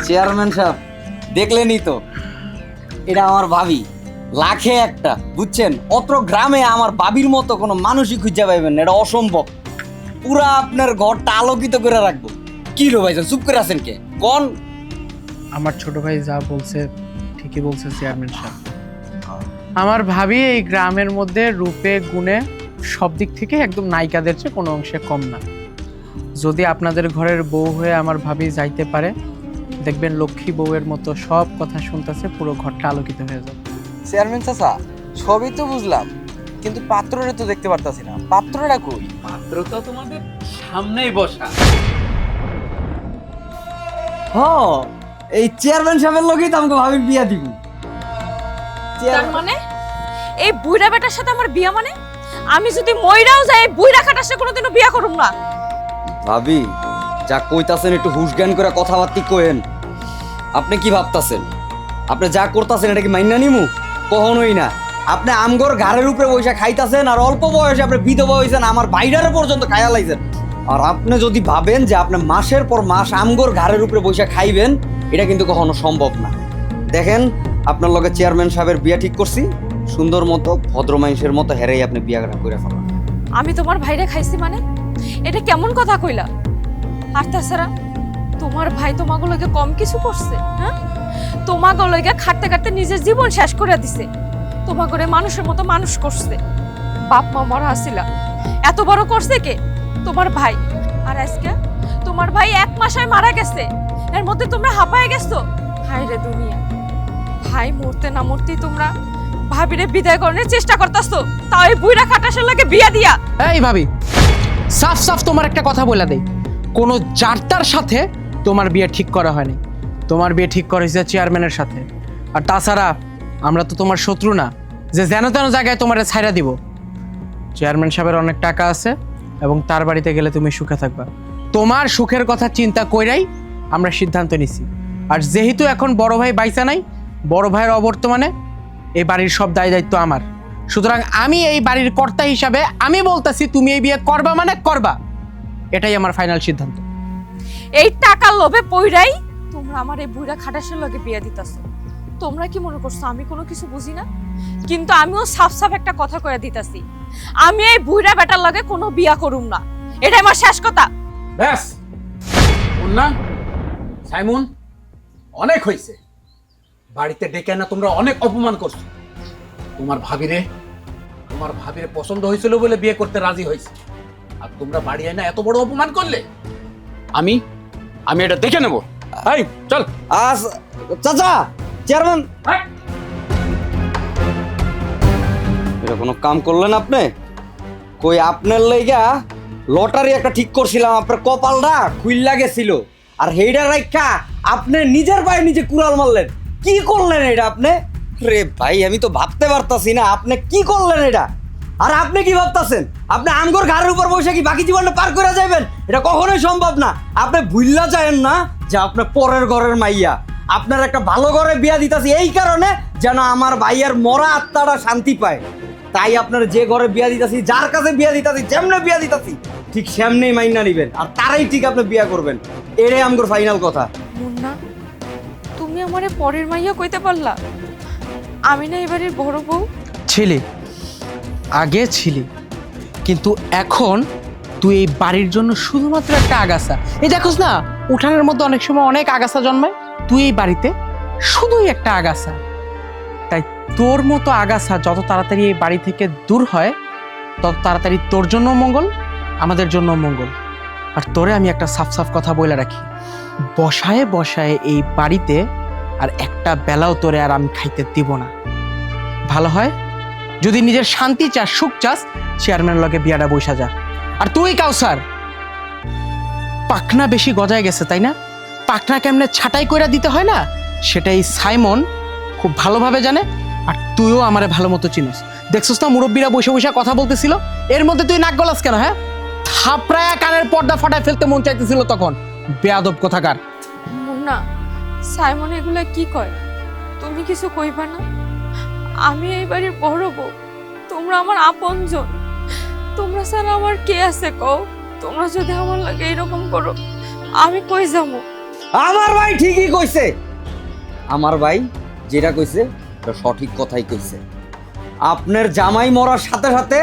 Chairman সাহেব, দেখলেনই তো, এটা আমার ভাবি, লাখে একটা, বুঝছেন? অত গ্রামে আমার ভাবির মতো কোনো মানুষই খুঁজে পাইবেন না, এটা অসম্ভব। পুরা আপনার ঘরটা আলোকিত করে রাখবো। কি লো ভাইজান, চুপ করে আছেন কে? কোন? আমার ছোট ভাই যা বলছে ঠিকই বলছে চেয়ারম্যান সাহেব। আমার ভাবি এই গ্রামের মধ্যে রূপে গুণে সব দিক থেকে একদম নায়িকাদের চেয়ে কোনো অংশে কম না। যদি আপনাদের ঘরের বউ হয়ে আমার ভাবি যাইতে পারে, দেখবেন লক্ষ্মী বউয়ের মতো সব কথা শুনতেছে, পুরো ঘরটা আলোকিত হয়ে যাবে। চেয়ারম্যান চাচা, সবই তো বুঝলাম, কিন্তু পাত্রটা তো দেখতে পারতাছি না। পাত্রটা কই? পাত্র তো তোমাদের সামনেই বসা। হ, এই চেয়ারম্যান সাহেবের লোকই তো আমাকে ভাবির বিয়া দিব। তার মানে এই বুইড়া বেটার সাথে আমার বিয়া মানে? আমি যদি মইরাও যাই এই বুইড়া খাটার সাথে কোনোদিনও বিয়া করুম না। ভাবি, যা কইতাছেন একটু হুশ জ্ঞান করে কথাবার্তি কইেন। আপনি কি ভাবতাছেন? আপনি যা করতাছেন এটা কি মাইনা নিমু? কখনোই না। আপনি আমগর ঘাড়ের উপরে বইসা খাইতাছেন, আর অল্প বয়সে আপনি বিধবা হইছেন, আমার বাইরে পর্যন্ত খাইয়া লাইছেন। আর আপনি যদি ভাবেন যে আপনি মাসের পর মাস আমগর ঘাড়ের উপরে বইসা খাইবেন, এটা কিন্তু কখনো সম্ভব না। দেখেন, আপনার লগে চেয়ারম্যান সাহেবের বিয়া ঠিক করছি, সুন্দর মতো ভদ্র মানুষের মতো হেরেই আপনি বিয়াটা করে ফেলান। আমি তোমার ভাইরে খাইছি মানে? এটা কেমন কথা কইলা? আর তাছাড়া তোমার ভাই তোমাগুলোকে কম কিছু করছে? হ্যাঁ, তোমাগুলোকে খাটতে খাটতে নিজের জীবন শেষ করে দিছে, তোমাগরে মানুষের মতো মানুষ করছে। বাপ মা মরা আসিলা, এত বড় করছে কে? তোমার ভাই। আর আজকে তোমার ভাই 1 মাস হয় মারা গেছে, এর মধ্যে তোমরা হাঁপায় গেছো। হায় রে দুনিয়া, ভাই মরতে না মরতেই তোমরা ভাবিরে বিদায় করার চেষ্টা করতেছো, তাও এই বুইড়া খাটাসের লাগে বিয়া দিয়া। এই ভাবি, সাফ সাফ তোমার একটা কথা বলে দেই, কোনো জারতার সাথে তোমার বিয়ে ঠিক করা হয়নি। তোমার বিয়ে ঠিক করা হয়েছে চেয়ারম্যানের সাথে। আর তাছাড়া আমরা তো তোমার শত্রু না যে যেন তেন জায়গায় তোমার ছাইরা দিব। চেয়ারম্যান সাহেবের অনেক টাকা আছে এবং তার বাড়িতে গেলে তুমি সুখে থাকবা। তোমার সুখের কথা চিন্তা কইরাই আমরা সিদ্ধান্ত নিছি। আর যেহেতু এখন বড় ভাই বাইসা নাই, বড় ভাইয়ের অবর্তমানে এই বাড়ির সব দায় দায়িত্ব আমার। সুতরাং আমি এই বাড়ির কর্তা হিসাবে আমি বলতেছি, তুমি এই বিয়ে করবা মানে করবা, এটাই আমার ফাইনাল সিদ্ধান্ত। এই টাকার লোভে পইরাই তোমরা আমার এই বুইড়া খাটাসের লগে বিয়া দিতাছো। তোমরা কি মনে করছো আমি কোনো কিছু বুঝি না? কিন্তু আমিও সাফ সাফ একটা কথা কইয়া দিতাছি, আমি এই বুইড়া বেটার লগে কোনো বিয়া করুম না। এটাই আমার শেষ কথা। ব্যাস, মুন্না, সাইমন, অনেক হয়েছে। বাড়িতে ডেকে না তোমরা অনেক অপমান করছো। তোমার ভাবিরে পছন্দ হয়েছিল বলে বিয়ে করতে রাজি হয়েছে, আর তোমরা বাড়ি আয় না এত বড় অপমান করলে। আমি এটা দেখে নেব। এই চল। চাচা, চেয়ারম্যান, হ্যাঁ। এটা কোনো কাম করলেন আপনি? কই আপনার লাইগা লটারি একটা ঠিক করছিলাম, আপনার কপালটা খুইল্লা গেছিল, আর হেইডা রাইখা আপনি নিজের পায়ে নিজে কুড়াল মারলেন। কি করলেন এটা আপনি? রে ভাই, আমি তো ভাবতে পারতাছি না আপনি কি করলেন এটা। আর আপনি কি ভাবতাছেন আপনি আমগর ঘরের উপর বসে কি বাকি জীবনটা পার করে যাবেন? এটা কখনোই সম্ভব না। আপনি ভুললা যায়েন না যে আপনার পরের ঘরের মাইয়া। আপনার একটা ভালো ঘরে বিয়া দিতাছি এই কারণে যেন আমার ভাইয়ের মরা আত্মাটা শান্তি পায়। তাই আপনার যে ঘরে বিয়া দিতাছি, যার কাছে বিয়া দিতাছি, যেমনে বিয়া দিতাছি ঠিক সেমনেই মাইনা নিবেন, আর তারাই ঠিক আপনি বিয়া করবেন। এটাই আমগর ফাইনাল কথা। মুন্না, তুমি আমারে পরের মাইয়া কইতে পারলা? আমি না এবারের বড় বউ। ছিলি, আগে ছিলি, কিন্তু এখন তুই এই বাড়ির জন্য শুধুমাত্র একটা আগাছা। এই দেখোস না, উঠানের মধ্যে অনেক সময় অনেক আগাছা জন্মায়, তুই এই বাড়িতে শুধুই একটা আগাছা। তাই তোর মতো আগাছা যত তাড়াতাড়ি এই বাড়ি থেকে দূর হয়, তত তাড়াতাড়ি তোর জন্য মঙ্গল, আমাদের জন্য মঙ্গল। আর তোরে আমি একটা সাফ সাফ কথা বলে রাখি, বসায় বসায় এই বাড়িতে আর একটা বেলাও তোরে আর আমি খাইতে দিব না। ভালো হয় যদি নিজের শান্তি চাস, সুখ চাস, চেয়ারম্যান লগে বিয়াটা বইসা যা। আর তুই কাউসার, পাখনা বেশি গজায় গেছে তাই না? পাখনা কেমনে ছাটাই কইরা দিতে হয় না, সেটাই সাইমন খুব ভালোভাবে জানে। আর তুইও আমারে ভালো মতো চিনিস। দেখছিস না মুরব্বীরা বসে বসে কথা বলতেছিল, এর মধ্যে তুই নাক গলাস কেন? হ্যাঁ, থাপড়ায়া কানের পর্দা ফাটায় ফেলতে মন চাইতেছিল তখন। বেয়াদব কোথাকার। মুন্না, সাইমন এগুলা কি কয়? তুমি কিছু কইবা না? আমি এই বাড়ির বড় বউ, তোমরা আমার আপনজন। তোমরা ছাড়া আমার কে আছে কও? তোমরা যদি আমার লাগে এরকম করো, আমি কই যাবো? আমার ভাই ঠিকই কইছে। আমার ভাই যেটা কইছে এটা সঠিক কথাই কইছে। আপনার জামাই মরার সাথে সাথে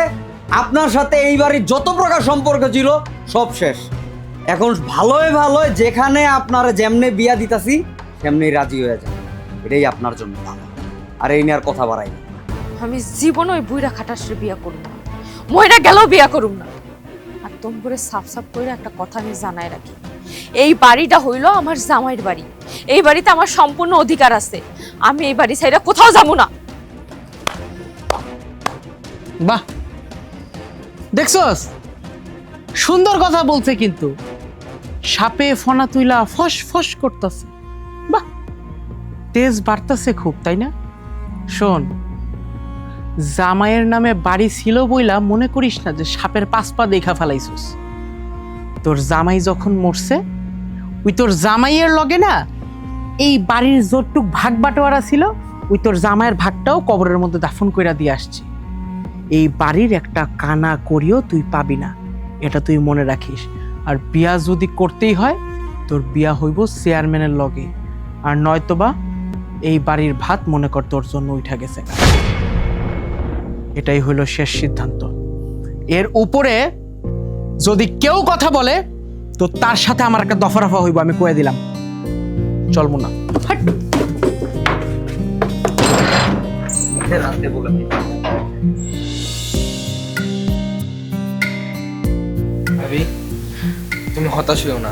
আপনার সাথে এই বাড়ির যত প্রকার সম্পর্ক ছিল সব শেষ। এখন ভালোই ভালোই যেখানে আপনার যেমনে বিয়া দিতাছি তেমনি রাজি হয়ে যান, এটাই আপনার জন্য ভালো। আর এই নিয়ে আর কথা বাড়াই না। আমি জীবন ওই বুইরা খাটাসরে বিয়া করুম না, মইরা গেলেও বিয়া করুম না। আর তোম করে সাফ সাফ করে একটা কথা আমি জানাই রাখি, এই বাড়িটা হইল আমার জামাইয়ের বাড়ি। এই বাড়িতে আমার সম্পূর্ণ অধিকার আছে। আমি এই বাড়ি ছাইরা কোথাও যাবো না। বাহ, দেখছস সুন্দর কথা বলছে, কিন্তু সাপে ফনা তুইলা ফস ফস করতেছে। বাহ, তেজ বাড়তেছে খুব, তাই না? শোন, জামাইয়ের নামে বাড়ি ছিল বইলা মনে করিস না যে সাপের পাঁচ পা দেখা ফেলাইছিস। তোর জামাই যখন মরছে, ওই তোর জামাইয়ের লগে না এই বাড়ির যতটুক ভাগ বাটোয়ারা ছিল, ওই তোর জামাইয়ের ভাগটাও কবরের মধ্যে দাফন কইরা দিয়ে আসছে। এই বাড়ির একটা কানা করিও তুই পাবি না, এটা তুই মনে রাখিস। আর বিয়া যদি করতেই হয়, তোর বিয়া হইব চেয়ারম্যানের লগে, আর নয়তোবা এই বাড়ির ভাত মনে কর তোর জন্য উঠা গেছে। এটাই হইল শেষ সিদ্ধান্ত। এর উপরে যদি কেউ কথা বলে তো তার সাথে আমার একটা দফা রফা হইব, আমি কয়ে দিলাম। চলবো না। ভাবি, তুমি হতাশ হইও না।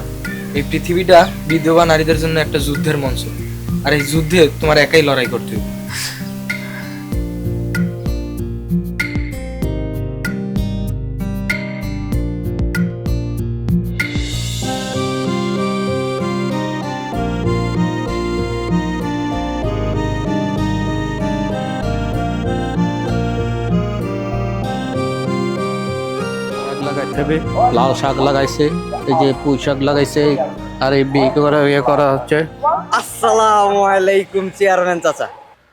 এই পৃথিবীটা বিধবা নারীদের জন্য একটা যুদ্ধের মঞ্চ, আর এই যুদ্ধে তোমার একাই লড়াই করতে হবে। লাল শাক লাগাইছে, এই যে পুঁই শাক লাগাইছে, আর এই বিয়ে করা হচ্ছে। আসসালামু আলাইকুম চেয়ারম্যান চাচা,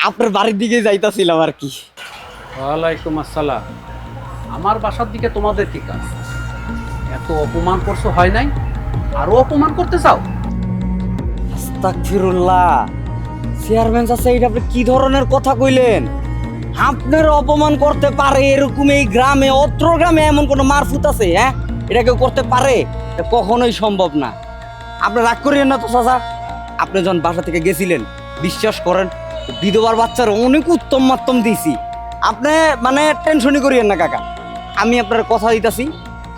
আপনার বাড়ির দিকে যাইতাছিলাম আর কি। ওয়ালাইকুম আসসালাম। আমার বাসার দিকে তোমাদের কি কাজ? এত অপমান করছো হয় নাই, আরো অপমান করতে চাও? আস্তাগফিরুল্লাহ, চেয়ারম্যান চাচা এটা আপনি কি ধরনের কথা কইলেন? আপনার অপমান করতে পারে এরকম এই গ্রামে, অত্র গ্রামে এমন কোনো মারফুত আছে? হ্যাঁ, এটা কেউ করতে পারে? এটা কখনোই সম্ভব না। আপনি রাগ করিয়েন না তো চাচা। আপনি যখন বাসা থেকে গেছিলেন, বিশ্বাস করেন বিধবার বাচ্চার অনেক উত্তম মাত্তম দিয়েছি। আপনি মানে টেনশনই করিয়েন না কাকা। আমি আপনার কথা দিতেছি,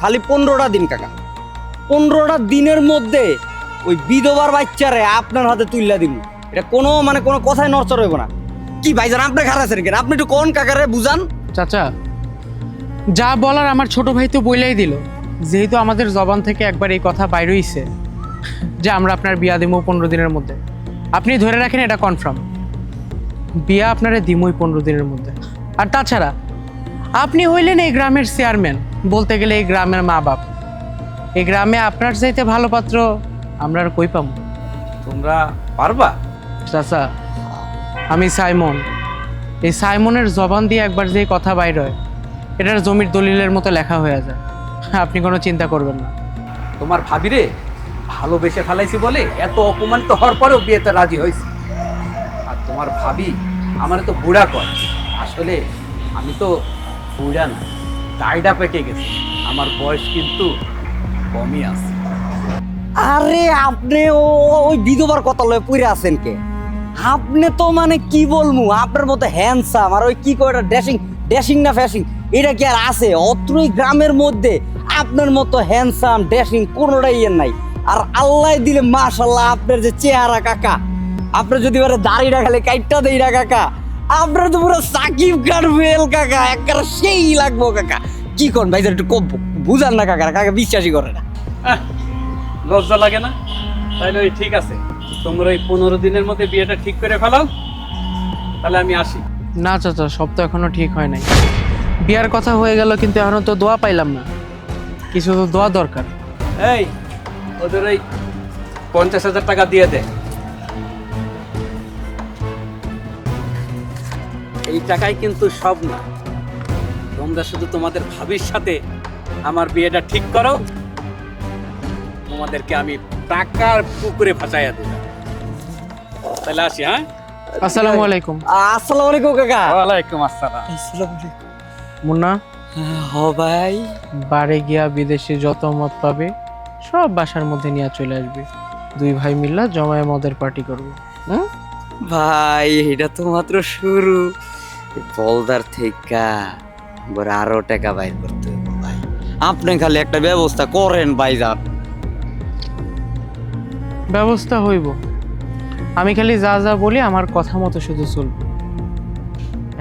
খালি 15টা দিন কাকা। 15টা দিনের মধ্যে ওই বিধবার বাচ্চারে আপনার হাতে তুইলা দিব। এটা কোনো মানে কোনো কথাই নড়চড় হইব না। কি ভাইজান আপনি খারাপ আছেন কেন? আপনি একটু কোন কাকারে বুঝান। চাচা, যা বলার আমার ছোট ভাই তো বইলাই দিল। যেহেতু আমাদের জবান থেকে একবার এই কথা বাইর হইছে যে আমরা আপনার বিয়া দিব 15 দিনের মধ্যে, আপনি ধরে রাখেন এটা কনফার্ম। বিয়া আপনারা দিমই 15 দিনের মধ্যে। আর তাছাড়া আপনি হইলেন এই গ্রামের চেয়ারম্যান, বলতে গেলে এই গ্রামের মা বাপ। এই গ্রামে আপনার চাইতে ভালো পাত্র আমরা আর কই পাবো? তোমরা পারবা? চাচা, আমি সাইমন। এই সাইমনের জবান দিয়ে একবার যে কথা বাইর হয়, এটার জমির দলিলের মতো লেখা হয়ে যায়। আপনি কোনো চিন্তা করবেন না। তোমার ভাবিরে ভালোবেসে ফেলাইছি বলে এত অপমানিত হওয়ার পরেও বিয়েতে রাজি হয়েছে। আর তোমার ভাবি আমার তো বুড়া কয়। আসলে আমি তো বুড়া না, ডাইডা পেকে গেছি। আমার বয়স কিন্তু কমই আছে। আরে আপনি ওই বিধবার কথা লয়ে পড়ে আছেন কে? আপনি তো মানে কি বলবো, আপনার মতো হ্যান্ডসাম আর ওই কি করে ড্যাশিং না ফ্যাশিং, এটা কি আর আছে অত্রই গ্রামের মধ্যে? আপনার মতো হ্যান্ডসাম ড্যাশিং কোনোটাই এর নাই। আর আল্লাহ দিলে মাশাল্লাহ আপনার যে চেহারা কাকা, আপনার যদি ওরা দাড়িটা খালি কাইটটা দেই না কাকা, আপনার তো পুরো সাকিব খান ফেল কাকা, একবার সেই লাগবো কাকা। কি কোন ভাই একটু কম বুঝান না কাকা, কাকা বিশ্বাসই করে না। লজ্জা লাগে না? তাহলে ওই ঠিক আছে, তোমরা ওই 15 দিনের মধ্যে বিয়েটা ঠিক করে ফেলাও, তাহলে আমি আসি। না চাচা, সব তো এখনো ঠিক হয় নাই। বিয়ার কথা হয়ে গেল, কিন্তু এখনো তো দোয়া পাইলাম না। কিছু তো দোয়া দরকার। এই ওদের ওই 50,000 টাকা দিয়ে দে। এই টাকাই কিন্তু সব না, তোমরা শুধু তোমাদের ভাবির সাথে আমার বিয়েটা ঠিক করো, তোমাদেরকে আমি টাকার পুকুরে ফাঁসাইয়া দিলাম। তাহলে আসি, হ্যাঁ? আসসালামু আলাইকুম। আসসালামু আলাইকুম কাকা। ওয়ালাইকুম আসসালাম। মুন্না, হ ভাই। বাড়ি গিয়া বিদেশে যত মদ পাবে সব বাসার মধ্যে নিয়ে চলে আসবে। দুই ভাই মিল্লা জমায়ে মদের পার্টি করবো। হুম? ভাই এটা তো মাত্র শুরু। বলদার থেকে এবার আরো টাকা বাইর করতে হবে ভাই। আপনি খালি একটা ব্যবস্থা করেন ভাইজান। ব্যবস্থা হইব। আমি খালি যা যা বলি আমার কথা মতো শুধু চলবে।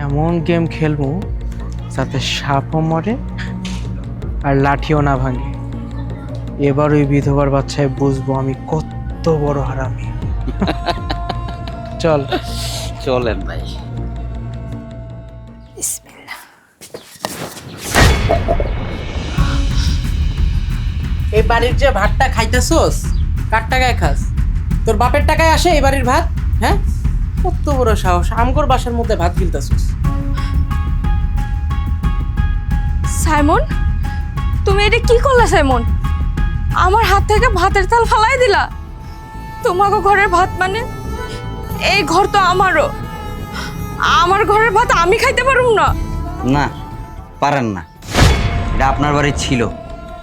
এমন গেম খেলবো যাতে সাপও মরে আর লাঠিও না ভাঙে। এবার ওই বিধবার বাচ্চায় বুঝবো আমি কত বড় হারামি। চল চলেন ভাই। এই বাড়ির যে ভাতটা খাইতেছোস কার টাকায় খাস? তোর বাপের টাকায় আসে এই বাড়ির ভাত? হ্যাঁ, কত বড় সাহস আমগর বাসার মধ্যে ভাত গিলতেছোস। সাইমন, তুমি এটা কি করলা সাইমন? আমার হাত থেকে ভাতের থাল ফালাই দিলা। তোমাকে ঘরের ভাত মানে এই ঘর তো আমারও। আমার ঘরের ভাত আমি খাইতে পারুম না? না পারেন না, এটা আপনার বাড়ি ছিল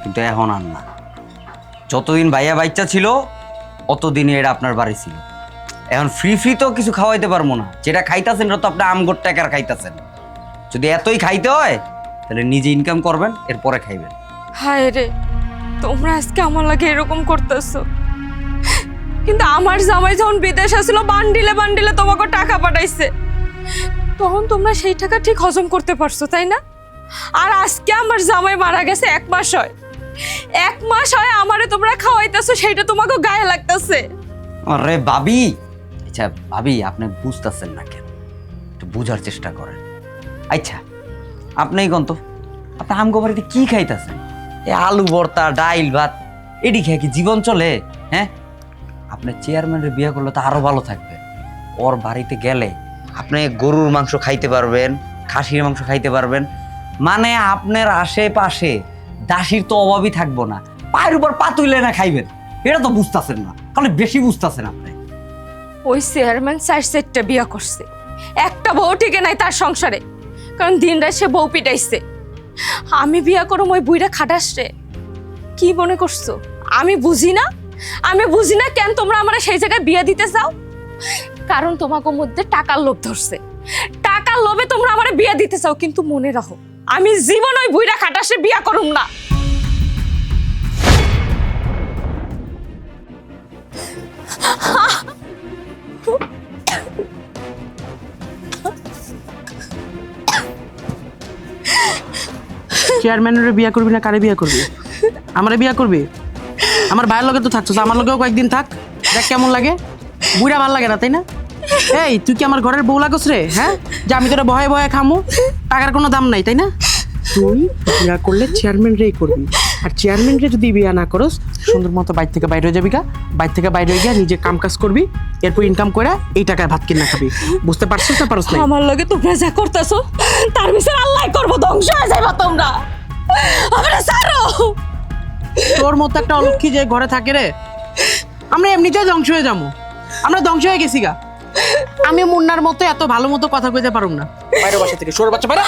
কিন্তু এখন আর না। যতদিন ভাইয়া বাচ্চা ছিল অতদিনই এটা আপনার বাড়ি ছিল। এখন ফ্রি ফ্রি তো কিছু খাওয়াইতে পারবো না। যেটা খাইতেছেন এটা তো আপনি আমগোর টাকার খাইতেছেন। যদি এতই খাইতে হয় তাহলে নিজে ইনকাম করবেন, এরপরে খাইবেন। হায় রে, তোমরা আজকে আমার লাগে এরকম করতেছো। কিন্তু আমার জামাই যখন বিদেশ আসছিল বান্ডিলে বান্ডিলে তোমাকে টাকা পাঠাইছে, তখন তোমরা সেই টাকা ঠিক হজম করতে পারছো, তাই না? আর আজকে আমার জামাই মারা গেছে 1 মাস হয়। 1 মাস হয় আমারে তোমরা খাওয়াইতেছো, সেইটা তোমাকে গায়ে লাগতেছে। আরে ভাবি, আচ্ছা ভাবি আপনি বুঝতেছেন না কেন? একটু বুঝার চেষ্টা করেন। আচ্ছা আপনিই কোন তো, আপনি আমগো বাড়িতে কি খাইতেছেন? এই আলু ভর্তা ডাইল ভাত এডি খেয়ে কি জীবন চলে? হ্যাঁ, আপনি চেয়ারম্যানের বিয়ে করলে তো আরো ভালো থাকবে। ওর বাড়িতে গেলে আপনি গরুর মাংস খাইতে পারবেন, খাসির মাংস খাইতে পারবেন। মানে আপনার আশেপাশে দাসির তো অভাবই থাকবো না। পায়ের উপর পা তুলে না খাইবেন, এটা তো বুঝতেছেন না, কারণ বেশি বুঝতেছেন আপনি। ওই চেয়ারম্যান 4-4টা বিয়া করছে, একটা বউ টিকে নাই তার সংসারে, কারণ দিন রাত সে বউ পিটাইছে। আমি বিয়া করম ওই বুইরা খাটাসরে? কি মনে করছো আমি বুঝি না? আমি বুঝি না কেন তোমরা আমার সেই জায়গায় বিয়া দিতে চাও? কারণ তোমাকে মধ্যে টাকার লোভ ধরছে। টাকার লোভে তোমরা আমার বিয়া দিতে চাও, কিন্তু মনে রাখো আমি জীবন ওই বুইরা খাটাসে বিয়া করুম না। চেয়ারম্যানের বিয়া করবি না কারে বিয়া করবি? আমারে বিয়া করবি? আমার ভাইয়ের লগে তো থাকছস, আমার লগেও কয়েকদিন থাক, দেখ কেমন লাগে। বুড়া ভাল লাগে না, তাই না? এই তুই কি আমার ঘরের বউ লাগছ রে? হ্যাঁ, যে আমি তোরা ভয়ে ভয়ে খামু? টাকার কোনো দাম নাই, তাই না? তুই বিয়া করলে চেয়ারম্যান রেই করবি, আর চেয়ারম্যান রে যদি বিয়া না করস সুন্দর মতো বাইর থেকে বাইরে হয়ে যাবি গা। বাইর থেকে বাইরে হয়ে গিয়া নিজে কাম কাজ করবি, এরপর ইনকাম করে এই টাকায় ভাত কিনা খাবি। বুঝতে পারছিস না পারছ না? আমার লগে তোমরা যা করতেছো তার বিচার আল্লাহ করবো, ধ্বংস হয়ে যাইবা তোমরা। আমরা ছাড়ো। তোর মতো একটা অলক্ষী যে ঘরে থাকে রে, আমরা এমনিতেই ধ্বংস হয়ে যাবো। আমরা ধ্বংস হয়ে গেছি গা। আমি মুন্নার মতো এত ভালো মতো কথা কইতে পারুম না। বাইরে বাসা থেকে সর বাচ্চা বাইরে।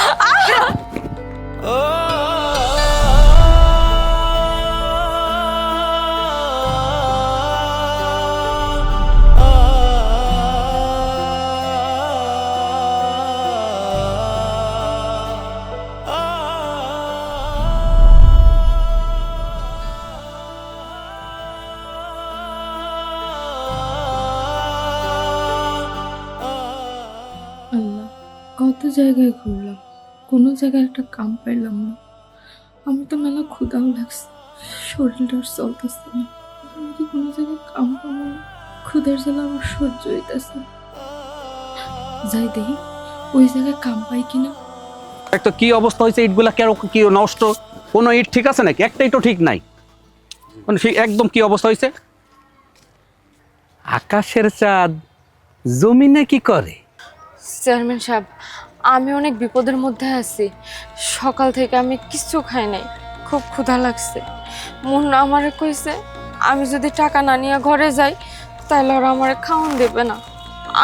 আল্লাহ, কত জায়গায় ঘুরলাম, কোনো জায়গায় একটা কাম পাইলাম না। আমার তো মেলা ক্ষুধাও লাগছে, শরীরটা আর চলতেছে না। আমি কি কোনো জায়গায় কাম পাবো? ক্ষুধার জ্বালা আমার সহ্য হইতেছে। যাই দেখি ওই জায়গায় কাম পাই কিনা। একটা কি অবস্থা হয়েছে, ইটগুলা কেন কি নষ্ট? কোনো ইট ঠিক আছে নাকি? একটাই তো ঠিক নাই, মানে ঠিক একদম কি অবস্থা হয়েছে? আকাশের চাঁদ জমিনে কি করে? চেয়ারম্যান সাহেব, আমি অনেক বিপদের মধ্যে আছি। সকাল থেকে আমি কিছু খাই নাই, খুব ক্ষুধা লাগছে। মুন্না আমারে কইছে আমি যদি টাকা না নিয়ে ঘরে যাই তাহলে ওরা আমার খাওয়ান দেবে না।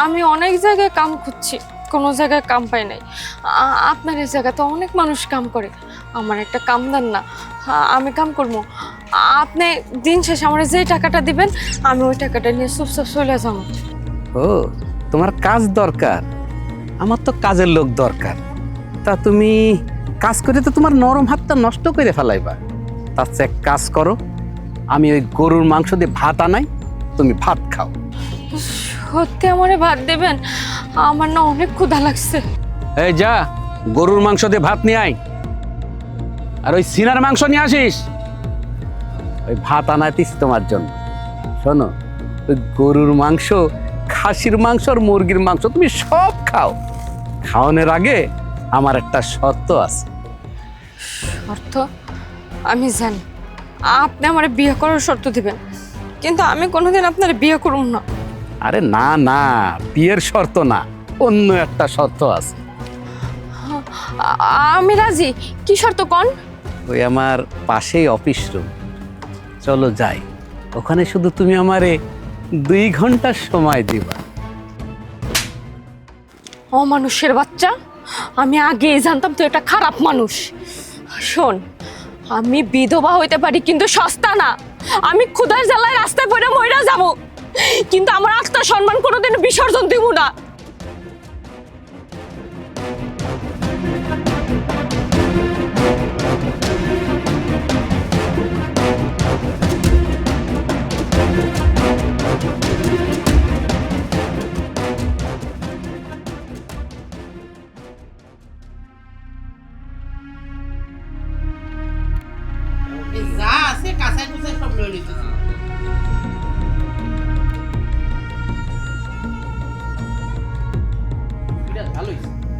আমি অনেক জায়গায় কাম খুঁজছি, কোনো জায়গায় কাম পাই নাই। আপনার এই জায়গাতে অনেক মানুষ কাম করে, আমার একটা কাম দেন না, আমি কাম করবো। আপনি দিন শেষে আমার যে টাকাটা দিবেন আমি ওই টাকাটা নিয়ে চুপচাপ চলে যাবো। ও, তোমার কাজ দরকার, আমার তো কাজের লোক দরকার। তা তুমি কাজ করে তো তোমার নরম হাতটা নষ্ট করে ফেলাইবা। তার চেয়ে এক কাজ করো, আমি ওই গরুর মাংস দিয়ে ভাত আনাই, তুমি ভাত খাও। সত্যি আমারে ভাত দেবেন? আমার না অনেক ক্ষুধা লাগছে। এই যা, গরুর মাংস দিয়ে ভাত নিয়ে আয়, আর ওই সিনার মাংস নিয়ে আসিস। ওই ভাত আনাইতিস তোমার জন্য। শোনো, ওই গরুর মাংস, খাসির মাংস আর মুরগির মাংস তুমি সব খাও। খাওয়ানোর আগে আমার একটা শর্ত আছে। শর্ত? আমি জানি আপনি আমার বিয়ে করার শর্ত দিবেন, কিন্তু আমি কোনোদিন আপনার বিয়ে করব না। আরে না না, বিয়ের শর্ত না, অন্য একটা শর্ত আছে। আমি রাজি। কি শর্ত কোন? ওই আমার পাশেই অফিস রুম, চলো যাই। ওখানে শুধু তুমি আমারে 2 ঘন্টা সময় দিবা। অমানুষের বাচ্চা, আমি আগেই জানতাম তুই একটা খারাপ মানুষ। শোন, আমি বিধবা হইতে পারি কিন্তু সস্তা না। আমি ক্ষুধার জ্বালায় রাস্তায় পড়ে মইরা যাব, কিন্তু আমার আত্মসম্মান কোনোদিন বিসর্জন দিব না। যা আছে কাঁচাই কুচাই সব লয়ে নিতেছি।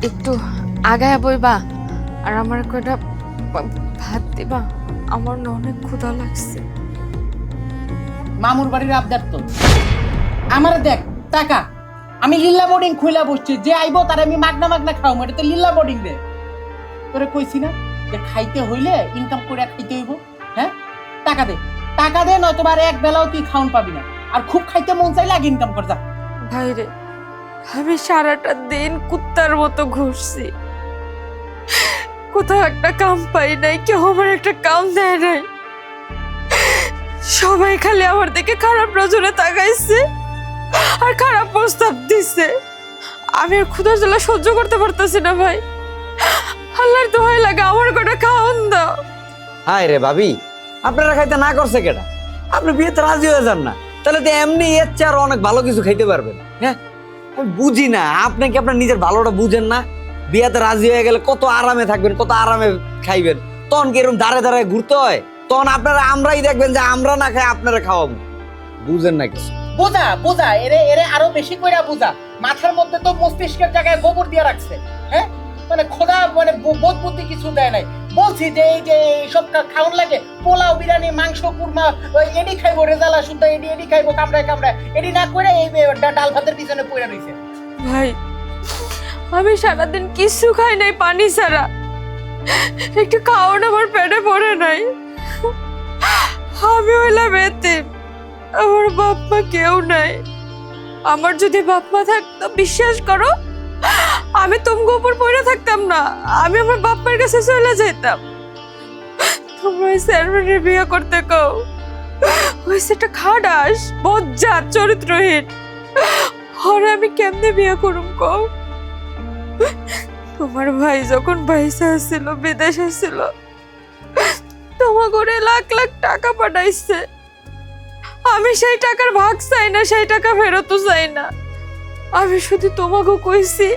একটু আগায় বইবা আর আমার কয়টা ভাত দিবা, আমার না অনেক ক্ষুধা লাগছে। মামুর বাড়ির আবদার তো আমার দেখ টাকা, আমি লিল্লা বোর্ডিং খুইলা বসছি, যে আইবো তার আমি মাগনা মাগনা খাওয়াবো। এটা তো লিল্লা বোর্ডিং রে। তোরে কইছি না যে খাইতে হইলে ইনকাম করে খাইতে হইব। হ্যাঁ, টাকা দে, টাকা দে, নয়তো আর এক বেলাও তুই খাওন পাবি না। আর খুব খাইতে মন চাইলে আগে ইনকাম কর, যা। ভাইরে, আমি সারাটা দিন কুত্তার মতো ঘুরছি, কোথাও একটা কাম পাই নাই, কেউ আমার একটা কাম দেয় নাই। সবাই খালি আমার দিকে খারাপ নজরে তাকাইছে আর খারাপ প্রস্তাব দিছে। আমি আর ক্ষুধার জ্বালা সহ্য করতে পারতেছি না ভাই। আল্লাহর দোহাই লাগে আমার কটা খাওয়ান দাও। হায় রে ভাবি, আপনারা খাইতে না করছে কেটা? আপনি বিয়েতে রাজি হয়ে যান না, তাহলে তো এমনি এর চেয়ে আরো অনেক ভালো কিছু খাইতে পারবেন। হ্যাঁ, আমি বুঝি না, আপনি কি আপনার নিজের ভালোটা বুঝেন না? বিয়েতে রাজি হয়ে গেলে কত আরামে থাকবেন, কত আরামে খাইবেন। তখন কি এরকম দাঁড়ে দাঁড়ায় ঘুরতে হয়? তখন আপনারা আমরাই দেখবেন যে আমরা না খাই আপনারা খাওয়াবো। বুঝেন না কিছু? বোঝা বোঝা, এরে এরে আরো বেশি কইরা বোঝা। মাথার মধ্যে তো মস্তিষ্কের জায়গায় গোবর দিয়ে রাখছে। হ্যাঁ, মানে খোদা মানে বোধ বুদ্ধি কিছু দেয় নাই। বলছি যে এই যে সব খাওয়ান লাগে, পোলাও, বিরিয়ানি, মাংস, কুরমা, ওই এডি খাইবো, রেজালা শুদ্ধ এডি এডি খাইবো, কামড়ায় কামড়ায়, এডি না করে এই ডাল ভাতের পিছনে পড়ে রইছে। ভাই, আমি সারাদিন কিছু খাই নাই, পানি ছাড়া। একটু খাওয়ান আমার পেটে পড়ে নাই। আমি হইলাম এতিম, আমার বাপ মা কেউ নাই। আমার যদি বাপ মা থাকতো, বিশ্বাস করো আমি তোমাকে উপর পড়ে থাকতাম না, আমি আমার বাপ মার কাছে চলে যেতাম। তোমরা ওই চেয়ারম্যানের বিয়ে করতে কও, ওই সেটা খাডাস, বজ্জাত, চরিত্রহীন। হরে আমি কেমনে বিয়ে করুম কও? তোমার ভাই যখন পয়সা ছিল, বিদেশে ছিল, তোমার ঘরে লাখ লাখ টাকা পাঠাইছে। আমি সেই টাকার ভাগ চাই না, সেই টাকা ফেরতও চাই না। আমি শুধু তোমাকে কইছি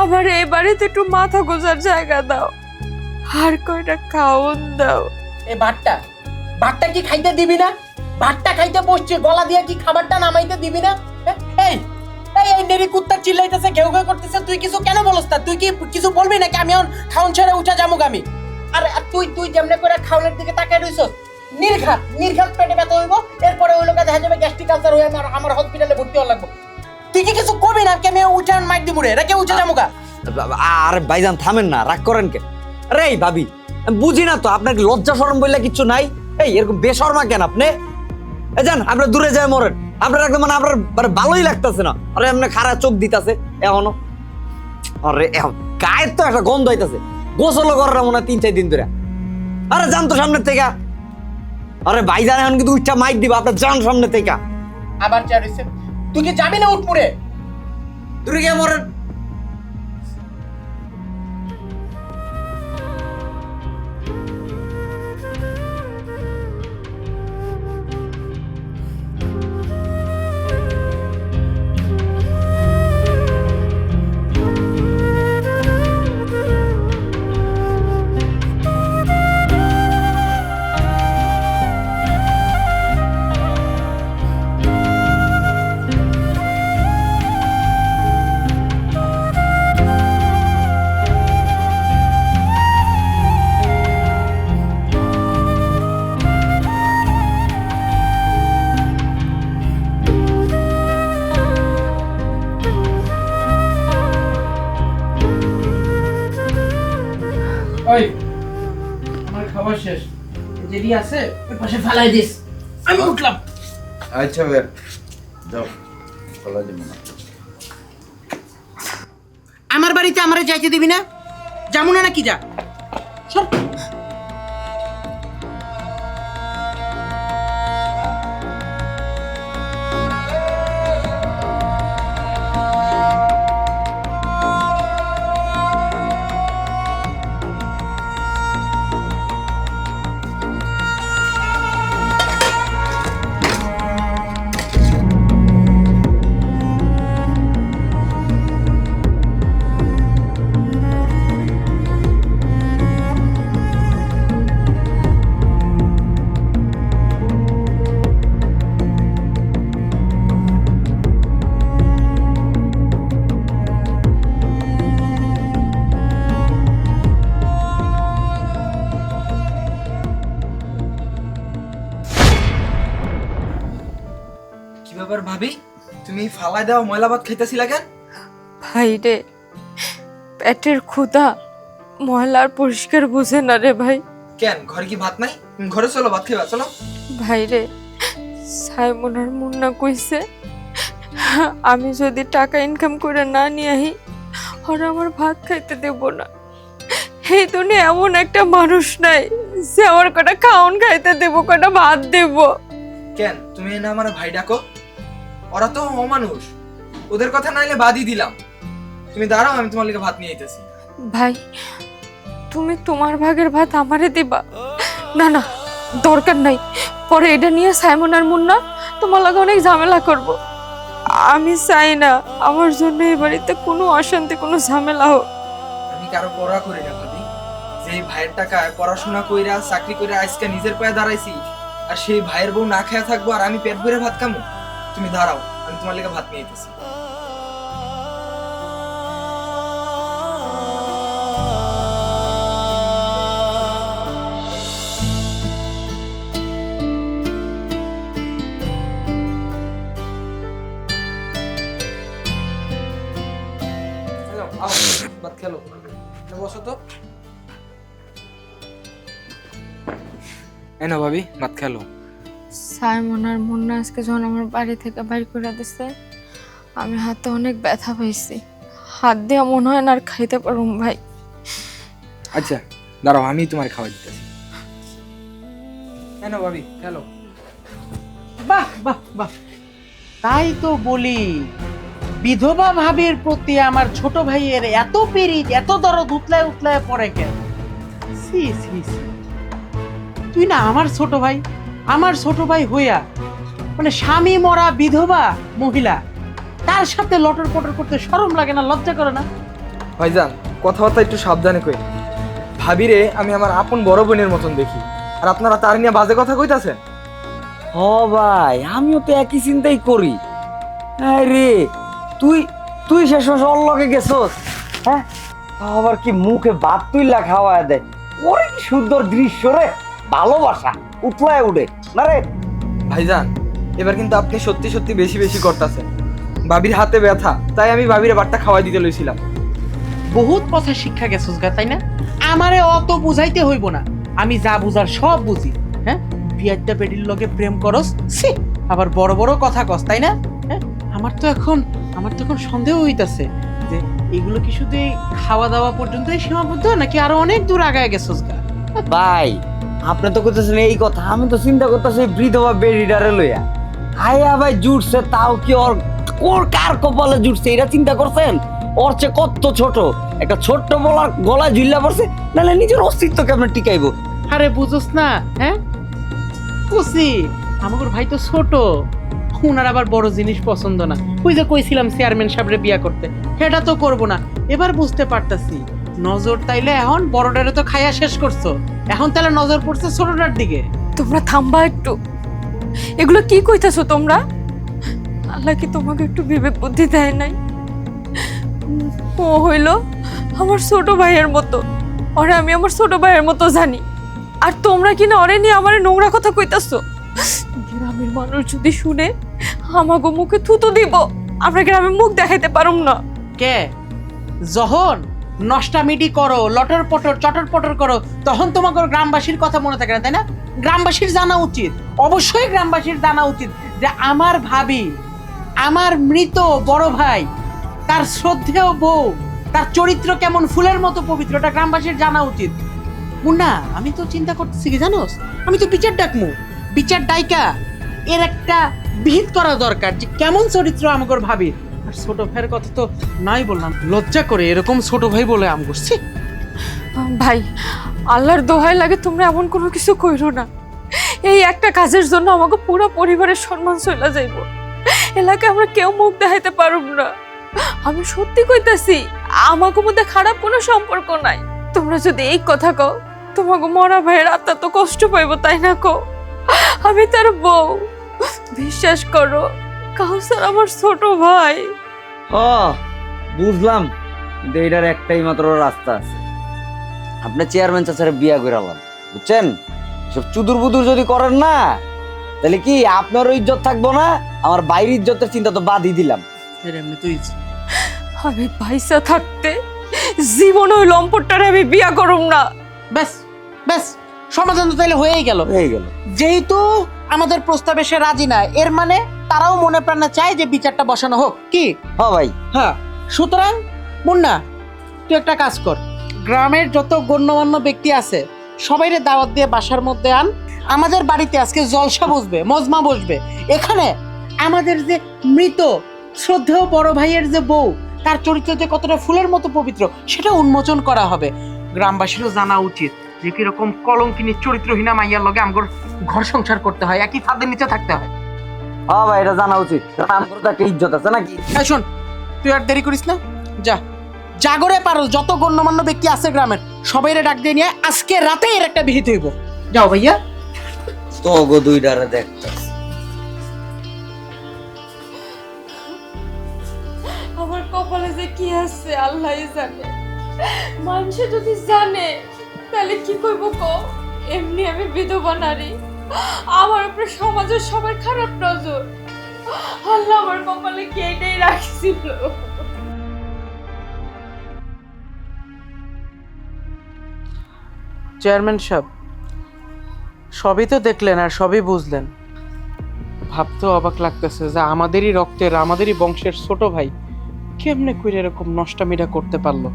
আমার এই বাড়িতে একটু মাথা গোজার জায়গা দাও, আর কয়টা খাওন দাও। এই ভাতটা ভাতটা কি খাইতে দিবি না? ভাতটা খাইতে বসছে, গলা দিয়ে কি খাবারটা নামাইতে দিবি না? এই এই এই নেরি কুত্তা চিল্লাইতেছে, ঘেউ ঘেউ করতেছে, তুই কিছু কেন বলস না? তুই কি কিছু বলবি নাকি? আমি এখন খাওন ছেড়ে উঠা যামুক আমি। আর তুই তুই যেমনে করে খাওনের দিকে তাকায় রইছস, নির্ঘাত পেটে ব্যথা হইব, এরপরে ওই লোকে দেখা যাবে গ্যাস্ট্রিক আলসার হয়ে আমার হসপিটালে ভর্তি হওয়া লাগবে। তুই কি কিছু করবি না? আমি উঠে মাইক দিব রে, রেখে উঠে যামুকা। আরে ভাইজান থামেন না, রাগ করেন কে? আরে এই ভাবি, আমি বুঝি না তো আপনার লজ্জা শরম বললে কিছু নাই? এই এরকম বেশরমা কেন আপনি? এ যান আপনার দূরে যায় মরেন, আপনার একদম মানে আপনার মানে ভালোই লাগতেছে না। আরে এমনি খারাপ চোখ দিতেছে এখনো। আরে গায়ের তো একটা গন্ধ হইতাছে, গোসলও করার মনে হয় 3-4 দিন ধরে। আরে যান তো সামনের থেকে। আরে ভাইজান এখন কিন্তু উচ্চা মাইক দিবা, আপনার যান সামনে থেকে। আবার চেয়ার হইছে, তুই কি যাবি না উঠপুরে? দূরে গিয়ে মরেন। ওই আমার খাবার শেষ, যেটি আছে ওই পাশে ফেলাই দিস, আমি উঠলাম। আচ্ছা ভাই যাও, চলা যাবে না। আমার বাড়িতে আমারে যাইতে দিবি না? যাবো না নাকি? যা সর। কি ব্যাপার ভাবি, তুমি ফালাই দাও ময়লা ভাত খাইতেছিলা কেন? ভাই রে, পেটের ক্ষুধা ময়লার পরিষ্কার বুঝে না রে ভাই। কেন ঘরে কি ভাত নাই? ঘরে চলো, ভাত খাইবা চলো। ভাই রে, সাইমন আর মুন্না কইছে আমি যদি টাকা ইনকাম করে না নিয়ে আহি ওরা আমার ভাত খাইতে দেব না। এই দুনিয়া এমন একটা মানুষ নাই যে আমার কটা খাওন খাইতে দেব, কটা ভাত দেব। কেন তুমি না আমার ভাই ডাকো? ওরা তো অমানুষ, ওদের কথা নাইলে বাদই দিলাম। তুমি দাঁড়াও, আমি তোমার লিগে ভাত নিয়ে আইতেছি। ভাই তুমি তোমার ভাগের ভাত আমারে দিবা? না না, দরকার নাই। পরে এটা নিয়ে সাইমন আর মুন্না তোমার লাগে অনেক ঝামেলা করব। আমি চাই না আমার জন্য এই বাড়িতে কোনো অশান্তি, কোনো ঝামেলা হোক। আমি কারো পড়া করি না ভাবি, যে ভাইয়ের টাকায় পড়াশোনা কইরা চাকরি কইরা আজকে নিজের পায়ে দাঁড়াইছি, আর সেই ভাইয়ের বউ না খেয়ে থাকবো আর আমি পেট ভরে ভাত খামো? তুমি দাঁড়াও, আমি তোমার লিগে ভাত নিয়ে আইতেছি। ভাত খেলো, বসো তো। এই না ভাবি, ভাত খেলো। সাইমন আর মুন্না আজকে যখন আমার বাড়ি থেকে বাইর করে দিছে, আমি হাতে অনেক ব্যথা পাইছি। হাত দিয়ে মনে হয় না আর খাইতে পারুম ভাই। আচ্ছা দাঁড়াও, আমি তোমার খাওয়া দিতেছি। এই না ভাবি খেলো। বাহ বাহ বাহ, তাই তো বলি বিধবা ভাবির প্রতি আমার ছোট ভাইয়ের এত পিরিত, এত দরদ উতলায় উতলায় পড়ে কেন? সি সি সি, তুই না আমার ছোট ভাই, আমার ছোট ভাই হইয়া মানে স্বামী মরা বিধবা মহিলা, তার সাথে লটর পটর করতে শরম লাগে না, লজ্জা করে না? ভাইজান কথাবার্তা একটু সাবধানে কই। ভাবিরে আমি আমার আপন বড় বোনের মতন দেখি, আর আপনারা তার নিয়ে বাজে কথা কইতাছেন। হ ভাই, আমিও তো একই চিন্তাই করি। আরে তুই তুই শেষ মাসে অল্লকে গেছস, হ্যাঁ? আবার কি মুখে ভাত তুইলা খাওয়ায় দেয়। ওরে কি সুন্দর দৃশ্য রে, ভালোবাসা উতলায় উঠে না রে। ভাইজান এবার কিন্তু আপনি সত্যি সত্যি বেশি বেশি করতেছেন। ভাবির হাতে ব্যথা, তাই আমি ভাবিরে ভাতটা খাওয়াই দিতে লইছিলাম। বহুত পথে শিক্ষা গেছস গা, তাই না? আমারে অত বুঝাইতে হইব না, আমি যা বুঝার সব বুঝি। হ্যাঁ, বিয়ারটা বেডির লগে প্রেম করস, ছি, আবার বড় বড় কথা কস, তাই না? হ্যাঁ, আমার তো এখন সন্দেহ হইতাছে যে এগুলো কি শুধু এই খাওয়া দাওয়া পর্যন্তই সীমাবদ্ধ নাকি আরো অনেক দূর আগায় গেছস গা? ভাই আপনি তো করতেছেন এই কথা, আমি তো চিন্তা করতেছি বৃদ্ধবা বেরিডারে লইয়া আয়া ভাই জুটছে, তাও কি ওর কার কপালে জুটছে এটা চিন্তা করছেন? ওর চেয়ে কত ছোট একটা ছোট্ট বলার গলায় ঝুল্লা পড়ছে, নাহলে নিজের অস্তিত্ব কেমন টিকাইবো? আরে বুঝোস না? হ্যাঁ বুঝছি, আমার ভাই তো ছোট, উনার আবার বড় জিনিস পছন্দ না। ওই যে কইছিলাম চেয়ারম্যান সাহেবরে বিয়া করতে, সেটা তো করবো না। এবার বুঝতে পারতাছি নজর তাইলে এখন বড়টারে তো খাইয়া শেষ করছো, এখন তাহলে নজর পড়ছে ছোটটার দিকে। তোমরা থামবা একটু, এগুলো কি কইতাছো তোমরা? আল্লাহ কি তোমাকে একটু বিবেক বুদ্ধি দেয় নাই? ও হইল আমার ছোট ভাইয়ের মতো, ওরে আমি আমার ছোট ভাইয়ের মতো জানি, আর তোমরা কিনা ওরে নিয়ে আমার নোংরা কথা কইতাছো। গ্রামের মানুষ যদি শুনে আমাগো মুখে থুতু দিব, আমরা গ্রামে মুখ দেখাইতে পারুম না। কে যখন নষ্টামিটি করো, লটর পটর চটর পটর করো, তখন তোমাকে গ্রামবাসীর কথা মনে থাকে না, তাই না? গ্রামবাসীর জানা উচিত, অবশ্যই গ্রামবাসীর জানা উচিত যে আমার ভাবি, আমার মৃত বড় ভাই, তার শ্রদ্ধেয় বউ, তার চরিত্র কেমন ফুলের মতো পবিত্র, এটা গ্রামবাসীর জানা উচিত। মুন্না, আমি তো চিন্তা করতেছি কি জানোস, আমি তো বিচার ডাকমু, বিচার ডাইকা এর একটা বিহিত করা দরকার যে কেমন চরিত্র আমাকে ভাবি। আর ছোট ভাইয়ের কথা তো নাই বললাম, লজ্জা করে এরকম ছোট ভাই বলে আম করছি। ভাই আল্লাহর দোহাই লাগে তোমরা এমন কোনো কিছু কইরো না। এই একটা কাজের জন্য আমাকে পুরো পরিবারের সম্মান চলে যাইব, এলাকায় আমরা কেউ মুখ দেখাইতে পারব না। আমি সত্যি কইতাছি, আমাকে মধ্যে খারাপ কোনো সম্পর্ক নাই। তোমরা যদি এই কথা কও, তোমাকে মরা ভাইয়ের আত্মা তো কষ্ট পাইব, তাই না? কও আমি তার বউ, বিশ্বাস করো কাউসার আমার ছোট ভাই। ও বুঝলাম, কিন্তু এটার একটাই মাত্র রাস্তা আছে, আপনি চেয়ারম্যান চাচারে বিয়া করালাম, বুঝছেন? সব চুদুর বুদুর যদি করেন না, তাহলে কি আপনারও ইজ্জত থাকবো না, আমার বাইরের ইজ্জতের চিন্তা তো বাদই দিলাম। আমি পয়সা থাকতে জীবন ওই লম্পটটারে আমি বিয়া করুম না। ব্যাস ব্যাস, সমাধান তো তাইলে হয়েই গেল। যেহেতু আমাদের প্রস্তাবে সে রাজি না, এর মানে তারাও মনে প্রাণে চায় যে বিচারটা বসানো হোক, কি? হ্যাঁ ভাই, হ্যাঁ, সুতরাং মুন্না তুই একটা কাজ কর, গ্রামের যত গণ্যমান্য ব্যক্তি আছে সবাইরে দাওয়াত দিয়ে বাসার মধ্যে আন। আমাদের বাড়িতে আজকে জলসা বসবে, মজমা বসবে। এখানে আমাদের যে মৃত শ্রদ্ধেয় বড় ভাইয়ের যে বউ, তার চরিত্র যে কতটা ফুলের মতো পবিত্র, সেটা উন্মোচন করা হবে। গ্রামবাসীরও জানা উচিত যে কিরকম কলঙ্কিনী চরিত্রহীনা মাইয়ার লগে আমগর ঘর সংসার করতে হয়, একই ছাদের নিচে থাকতে হয়। হ্যাঁ ভাই, এটা জানা উচিত, আমার তো একটা ইজ্জত আছে নাকি? এই শোন, তুই আর দেরি করিস না, যা জাগরে পারো যত গণ্যমান্য ব্যক্তি আছে গ্রামের সবাইরে ডাক দিয়ে নিয়ে আজকে রাতে এর একটা বিহিত হইব। যাও ভাইয়া। তো গো দুইটারে দেখতে আমার কপালে যে কি আছে আল্লাহই জানে। মানুষ যদি জানে তাহলে কি করবো কো? এমনি আমি বিধবা নারী, আমার উপরে সমাজের সবার খারাপ নজর। আল্লাহ আমার কপালে কি এটাই রাখছিল। চেয়ারম্যান সাহেব, সবই তো দেখলেন আর সবই বুঝলেন, ভাবতেও অবাক লাগতেছে যে আমাদেরই রক্তের, আমাদেরই বংশের ছোট ভাই কেমনে করে এরকম নষ্টামিটা করতে পারলো।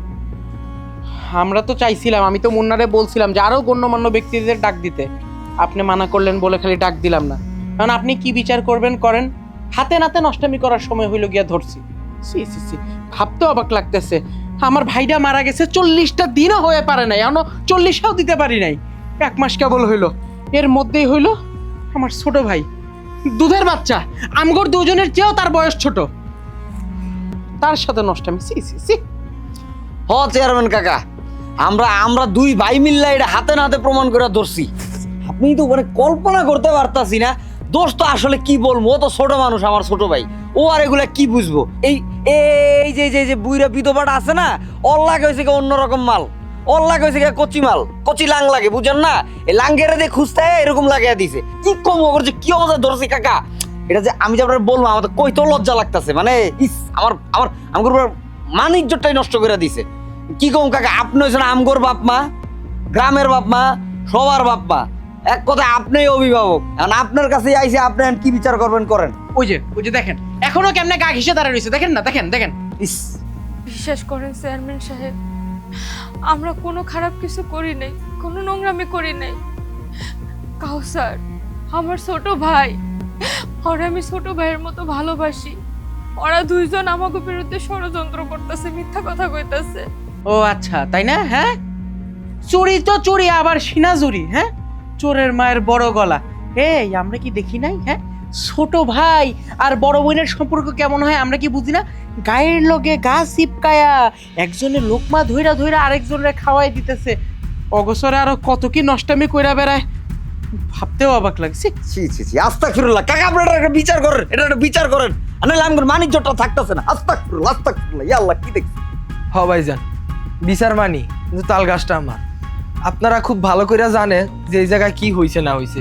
আমরা তো চাইছিলাম, আমি তো মুন্নারে বলছিলাম যে আরো গণ্যমান্য ব্যক্তিদের ডাক দিতে, আপনি মানা করলেন বলে খালি ডাক দিলাম না। কারণ আপনি কি বিচার করবেন করেন, হাতে নাতে নষ্টামি করার সময় হইল গিয়া ধরছি। সি সি সি, ভাবতে অবাক লাগতেছে, আমার ভাইটা মারা গেছে 40টা দিনও হয়ে পারে নাই, এখনো 40টাও দিতে পারি নাই, 1 মাস কেবল হইলো। এর মধ্যেই হইলো আমার ছোট ভাই, দুধের বাচ্চা, আমগর দুজনের চেয়েও তার বয়স ছোট, তার সাথে নষ্টামি। সি সি সি। হ চেয়ারম্যান কাকা, আমরা দুই ভাই মিল্লা এটা হাতে নাতে প্রমাণ করে ধরছি। আপনি তো মানে কল্পনা করতে পারতাছি না, দোষ তো আসলে কি বলবো, ও তো ছোট মানুষ, আমার ছোট ভাই, ও আর এগুলা কি বুঝবো। এই এই যে যে যে বুইরা বিধবাটা আছে না, ওর লাগে হয়েছে অন্যরকম মাল, ওর লাগে হয়েছে কচি মাল, কচি লাং লাগে, বুঝেন না? এই লাঙ্গের দিয়ে খুঁজতে এরকম লাগিয়ে দিছে। কি কম করছে, কি অবস্থা ধরছি কাকা, এটা যে আমি যে আপনার বলবো আমার তো কইতো লজ্জা লাগতেছে, মানে ইস আমার আমার আমার মানিজ্যটাই নষ্ট করে দিছে। কি কম কাকা, আপনি হয়েছেন আমগোর বাপ মা, গ্রামের বাপ মা, সবার বাপ মা, এক কথায় আপনিই অভিভাবক, এখন আপনার কাছেই আইসে, আপনি এখন কি বিচার করবেন করেন। ওই যে দেখেন এখনো কেমনে গা ঘেঁষে দাঁড়া রয়েছে, দেখেন না, দেখেন। ইস, বিশ্বাস করেন চেয়ারম্যান সাহেব, আমরা কোনো খারাপ কিছু করি নাই, কোনো নোংরামি করি নাই। কাউসার আমার ছোট ভাই, ওরা আমি ছোট ভাইয়ের মতো ভালোবাসি। ওরা দুইজন আমাকে বিরুদ্ধে ষড়যন্ত্র করতেছে, মিথ্যা কথা কইতাছে। ও আচ্ছা, তাই না? হ্যাঁ, চুরি তো চুরি, আবার সিনাজুরি। হ্যাঁ, চোরের মায়ের বড় গলা। এই আমরা কি দেখি নাই? হ্যাঁ, ছোট ভাই আর বড় বোনের সম্পর্ক কেমন হয় আমরা কি বুঝি না? গায়ের লগে গা চিপকায়া একজনের লোকমা ধইরা আরেকজনের খাওয়াই দিতেছে। অগসরে আরো কত কি নষ্টামি কইরা বেড়ায়, ভাবতেও অবাক লাগছে। ছি ছি ছি, আস্তাগফিরুল্লাহ। কাকা আপনারা একটা বিচার করেন, এটা একটা বিচার করেন, নাহলে আমার মানিজ্যটা থাকতেছে না। আস্তাগফিরুল্লাহ, ইয়া আল্লাহ, কি দেখছি। হ ভাইজান, বিচার মানি, কিন্তু তাল গাছটা আমার। আপনারা খুব ভালো করে জানেন যে এই জায়গায় কি হয়েছে না হয়েছে।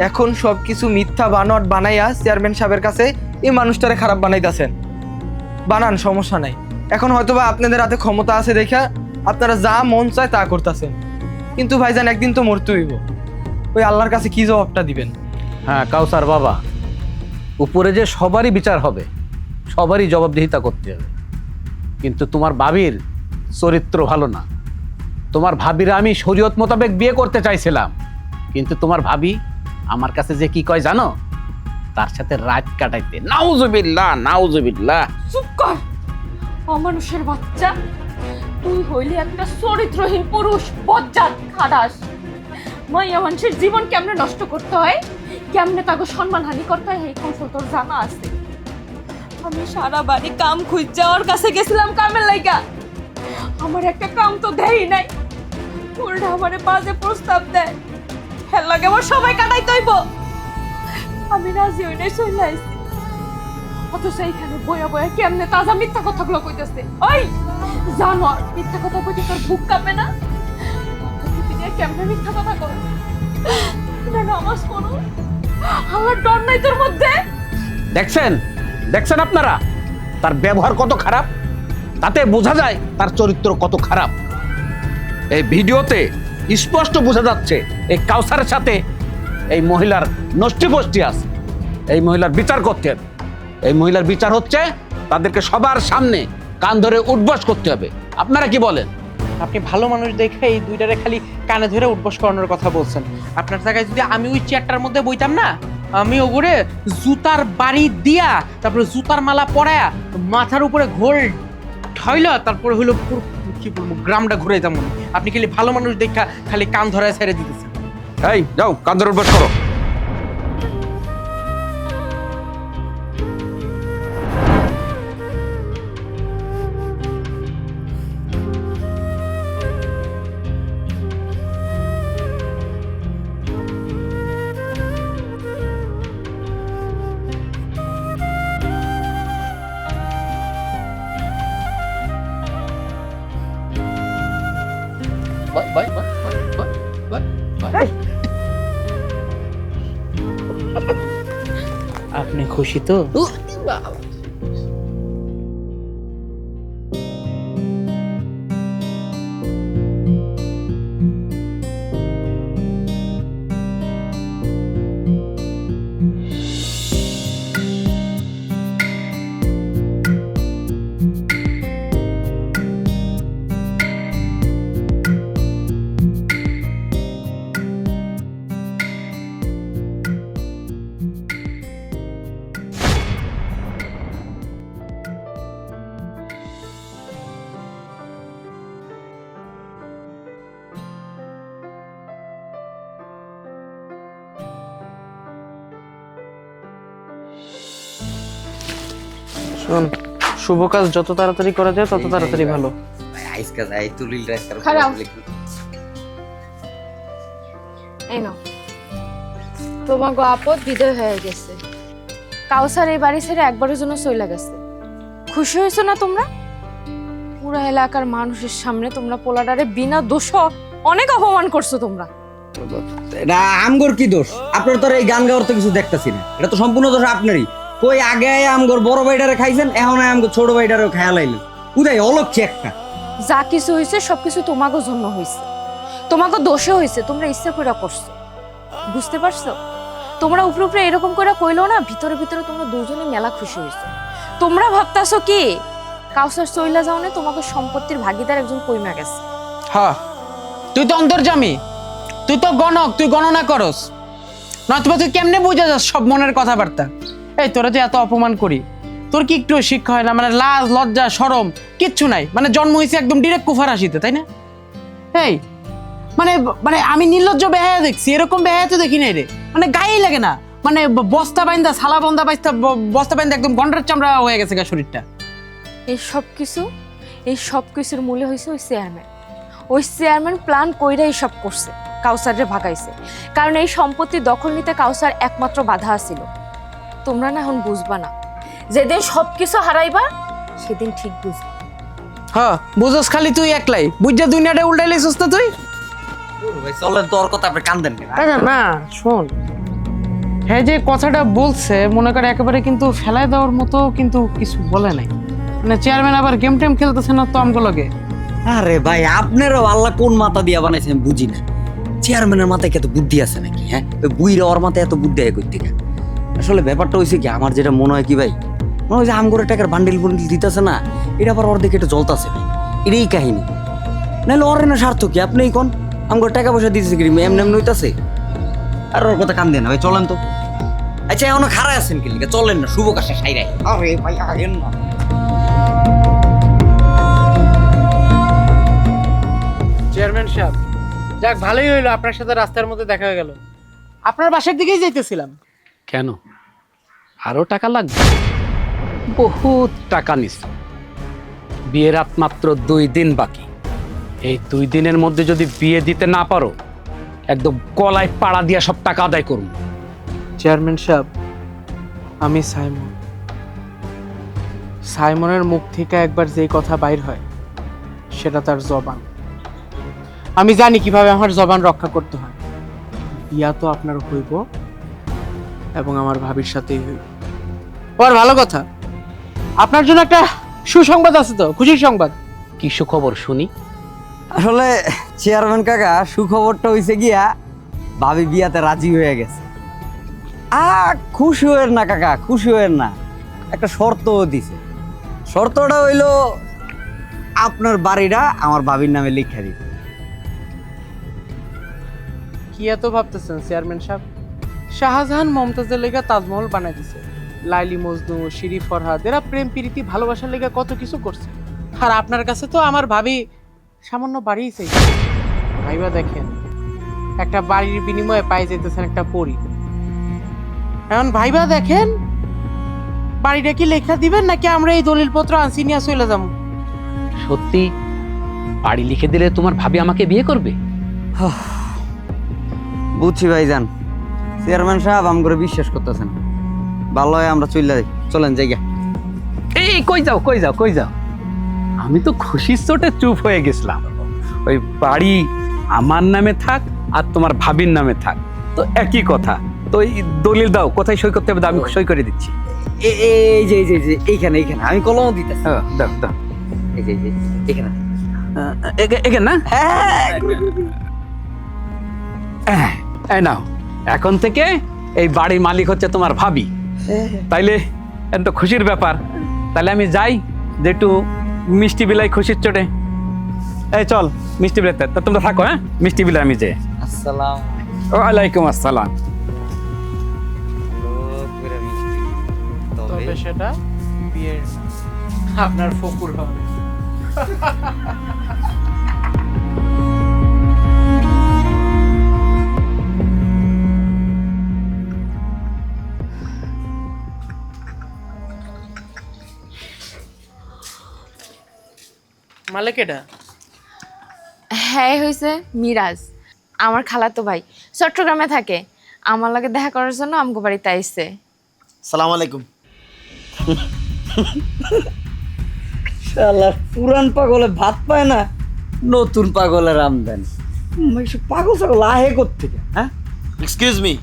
এখন সব কিছু মিথ্যা বানোয়াট বানাইয়া চেয়ারম্যান সাহেবের কাছে এই মানুষটারে খারাপ বানাইতেছেন। বানান, সমস্যা নাই। এখন হয়তোবা আপনাদের হাতে ক্ষমতা আছে দেখা আপনারা যা মন চায় তা করতেছেন, কিন্তু ভাইজান একদিন তো মরতে হইব। ওই আল্লাহর কাছে কি জবাবটা দিবেন? হ্যাঁ কাউসার বাবা, উপরে যে সবারই বিচার হবে, সবারই জবাবদিহিতা করতে হবে, কিন্তু তোমার ভাবির চরিত্র ভালো না। তোমার ভাবিরা আমি শরীয়ত মোতাবেক বিয়ে করতে চাইছিলাম, কিন্তু তোমার ভাবি আমার কাছে যে কি কয় জানো? তার সাথে রাত কাটাইতে। নাউজুবিল্লাহ। চুপ কর অমানুষের বাচ্চা, তুই হইলি একটা চরিত্রহীন পুরুষ, বজ্জাত, খাদাস। মাইয়া মানুষের জীবন কেমনে নষ্ট করতে হয়, কেমনে তাকে সম্মানহানি করতে হয়, এই কৌশল তোর জানা আছে। আমি সারা বাড়ি কাম খুঁজছে ওর কাছে গেছিলাম কামের লাইগা, আমার একটা কাম তো দেই নাই, উল্টা আমারে বাজে প্রস্তাব দেয়। হেল লাগে আমার সবাই কাটাই তৈব, আমি রাজি হই নাই, চলে আইছি। অথচ এইখানে বয়া বয়া কেমনে তাজা মিথ্যা কথাগুলো কইতেছে। ওই জানোয়ার, মিথ্যা কথা কইতে তোর বুক কাঁপে না? কেমনে মিথ্যা কথা কর, নামাজ পড়ো, আমার ডর নাই তোর মধ্যে। দেখছেন আপনারা তার ব্যবহার কত খারাপ, তাতে বোঝা যায় তার চরিত্র কত খারাপ। এই ভিডিওতে স্পষ্ট বোঝা যাচ্ছে এই কাউসারের সাথে এই মহিলার নষ্টিপষ্টি আছে। এই মহিলার বিচার করতে হবে। এই মহিলার বিচার হচ্ছে তাদেরকে সবার সামনে কান ধরে উঠবস করতে হবে। আপনারা কি বলেন? আপনি ভালো মানুষ দেখে এই দুইটারে খালি কানে ধরে উঠবস করানোর কথা বলছেন। আপনার জায়গায় যদি আমি ওই চেয়ারটার মধ্যে বইতাম না, আমি ওগুলো জুতার বাড়ি দিয়া, তারপরে জুতার মালা পরায়া, মাথার উপরে ঘোল ঠয়লা, তারপরে হইলো কি বলবো, গ্রামটা ঘুরে যেমন। আপনি খালি ভালো মানুষ দেখা খালি কান ধরায় ছেড়ে দিতেছেন। এই যাও, কান ধরে উঠবস করো। আপনি খুশি তো? শোন, শুভ কাজ যত তাড়াতাড়ি করা যায় তত তাড়াতাড়ি ভালো। আইসকা যাই তুলিল রাস্তার খারাপ। এই নাও, তোমাকে আপদ বিদায় হয়ে গেছে। কাউসার এই বাড়ি ছেড়ে একবারের জন্য চলে গেছে। খুশি হয়েছো না তোমরা? পুরা এলাকার মানুষের সামনে তোমরা পোলাডারে বিনা দোষ অনেক অপমান করছো তোমরা। এটা আমগোর কি দোষ? আপনার তো আর এই গান গাওয়ার তো কিছু দেখতেছি না, এটা তো সম্পূর্ণ দোষ আপনারই। কই আগে আমগোর বড় ভাইটারে খাইছেন, এখন আমগো ছোট ভাইটারেও খেয়াল আইলেন। উদয় অলক্ষী একটা। যা কিছু হয়েছে সবকিছু তোমাকে জন্য হয়েছে, তোমাকে দোষে হয়েছে, তোমরা ইচ্ছা করে করছো। বুঝতে পারছো? তোমরা উপরে উপরে এরকম করে কইলো না, ভিতরে ভিতরে তোমরা দুজনে মেলা খুশি হয়েছো। তোমরা ভাবতাছো কি কাউসার চইলা যাও না, তোমাকে সম্পত্তির ভাগিদার একজন কইমা গেছে। হ্যাঁ, তুই তো অন্তর্যামী, তুই তো গণক, তুই গণনা করস, নয়তো তুই কেমনে বুঝে যাস সব মনের কথাবার্তা? এই তোরা যে এত অপমান করি, তোর কি একটু শিক্ষা হয় না? মানে লাজ লজ্জা শরম কিচ্ছু নাই, মানে জন্ম হয়েছে একদম ডিরেক্ট কুফার আসিতে, তাই না? এই মানে মানে আমি নির্লজ্জ বেহায়া দেখছি, এরকম বেহায়া তো দেখি নাই রে। মানে গায়েই লাগে না, মানে বস্তা বাইন্দা সালা বন্দা বস্তা বাইন্দা একদম গন্ডার চামড়া হয়ে গেছে গা শরীরটা। এই সব কিছুর মূলে হয়েছে ওই চেয়ারম্যান প্ল্যান কইরা এই সব করছে, কাউসারে ভাগাইছে। কারণ এই সম্পত্তি দখল নিতে কাউসার একমাত্র বাধা ছিল। তোমরা না এখন বুঝবা না, যেদিন সবকিছু হারাইবা সেদিন ঠিক বুঝবা। হ্যাঁ, বুঝস খালি তুই একলাই, বুঝা দুনিয়াটা উল্টাইলিস না তুই। ভাই চলেন তো, ওর কথা আপনি কান্দেন কেন? না শোন, হ্যাঁ যে কথাটা বলছে মনে করে একেবারে কিন্তু ফেলাই দেওয়ার মতো কিন্তু কিছু বলে নাই। মানে চেয়ারম্যান আবার গেম টেম খেলতেছে না তো আমগুলোকে? আরে ভাই আপনারও আল্লাহ কোন মাথা দিয়া বানাইছেন বুঝি না। চেয়ারম্যানের মাথায় কি এত বুদ্ধি আছে নাকি? হ্যাঁ, ওই বুইরা ওর মাথায় এত বুদ্ধি হয় কই থেকে? আসলে ব্যাপারটা হয়েছে কি, আমার যেটা মনে হয় কি ভাই, মনে হয় যে আমগরে টাকার বান্ডিল দিতেছে না, এটা আবার ওর দিকে এটা জ্বলতাছে ভাই, এটাই কাহিনী। নাহলে ওর না স্বার্থ কি? আপনি কোন আমগরে টাকা পয়সা দিতেছে কি এমনি এমনি হইতাছে? আর ওর কথা কান দেন না ভাই, চলেন তো। আচ্ছা এখন খারাপ আছেন কি লিখে? চলেন না, শুভ কাজে সাইরাই। আরে ভাই আগেন না। চেয়ারম্যান সাহেব, যাক ভালোই হইলো আপনার সাথে রাস্তার মধ্যে দেখা হয়ে গেল। আপনার বাসার দিকেই যাইতেছিলাম। কেন, আরো টাকা লাগবে? বহুত টাকা নিস। বিয়ের রাত মাত্র 2 দিন বাকি। এই 2 দিনের মধ্যে যদি বিয়ে দিতে না পারো, একদম গলায় পাড়া দিয়া সব টাকা আদায় করুন। চেয়ারম্যান সাহেব, আমি সাইমনের মুখ থেকে একবার যেই কথা বাইর হয় সেটা তার জবান। আমি জানি কিভাবে আমার জবান রক্ষা করতে হয়। বিয়া তো আপনার হইব এবং আমার ভাবির সাথেই হইব। আর ভালো কথা, আপনার জন্য একটা সুসংবাদ আছে তো, খুশির সংবাদ। কি সুখবর শুনি? আসলে চেয়ারম্যান কাকা, সুখবরটা হইছে গিয়া ভাবি বিয়াতে রাজি হয়ে গেছে। খুশি হয়েন না কাকা, খুশি হয়েন না, একটা শর্তও দিছে। শর্তটা হইলো আপনার বাড়িটা আমার ভাবির নামে লিখে দিতে। কি এত ভাবতেছেন চেয়ারম্যান সাহেব? শাহজাহান মমতাজের লেগে তাজমহল বানাই দিছে, লাইলি মজনু, শিরি ফরহাদ এরা প্রেম প্রীতি ভালোবাসার লেগে কত কিছু করছে। আর আপনার কাছে তো আমার ভাবি সামান্য বাড়িই চাই। ভাইবা দেখেন, একটা বাড়ির বিনিময়ে পাই যেতেছেন একটা পরী। এখন ভাইবা দেখেন, বাড়িটা কি লেখা দিবেন নাকি আমরা এই দলিলপত্র আনছি নিয়ে চলে যাবো? সত্যি বাড়ি লিখে দিলে তোমার ভাবি আমাকে বিয়ে করবে? বুঝছি ভাইজান, চেয়ারম্যান সাহেব আম করে বিশ্বাস করতেছেন। ভালো হয় আমরা চলেন জায়গা। এই কই যাও? আমি তো খুশির চোটে চুপ হয়ে গেছিলাম। ওই বাড়ি আমার নামে থাক আর তোমার ভাবির নামে থাক, তো একই কথা। তো এই দলিল দাও, কোথায় সই করতে হবে আমি সই করে দিচ্ছি। এই যে এইখানে আমি কলমও দিতেছি। দাও এই যে এখানে। এখানে না? এই নাও, এখন থেকে এই বাড়ির মালিক হচ্ছে তোমার ভাবি। তাইলে এত খুশির ব্যাপার। তাহলে আমি যাই, যে একটু মিষ্টি বিলাই খুশির চোটে। এই চল মিষ্টি বিলাইতে, তা তোমরা থাকো। হ্যাঁ, মিষ্টি বিলাই আমি যে। আসসালাম। ওয়ালাইকুম আসসালাম। তবে সেটা বিয়ের আপনার ফকুর হবে। মালিক এটা? হ্যাঁ হয়েছে মিরাজ, আমার খালাতো ভাই, চট্টগ্রামে থাকে। আমার লাগে দেখা করার জন্য আমগো বাড়িতে আইছে। সালাম আলাইকুম। শালা পুরান পাগলে ভাত পায় না, নতুন পাগলের আমদানি। পাগল ছাগল আহে কোত্থেকে? হ্যাঁ, এক্সকিউজ মি,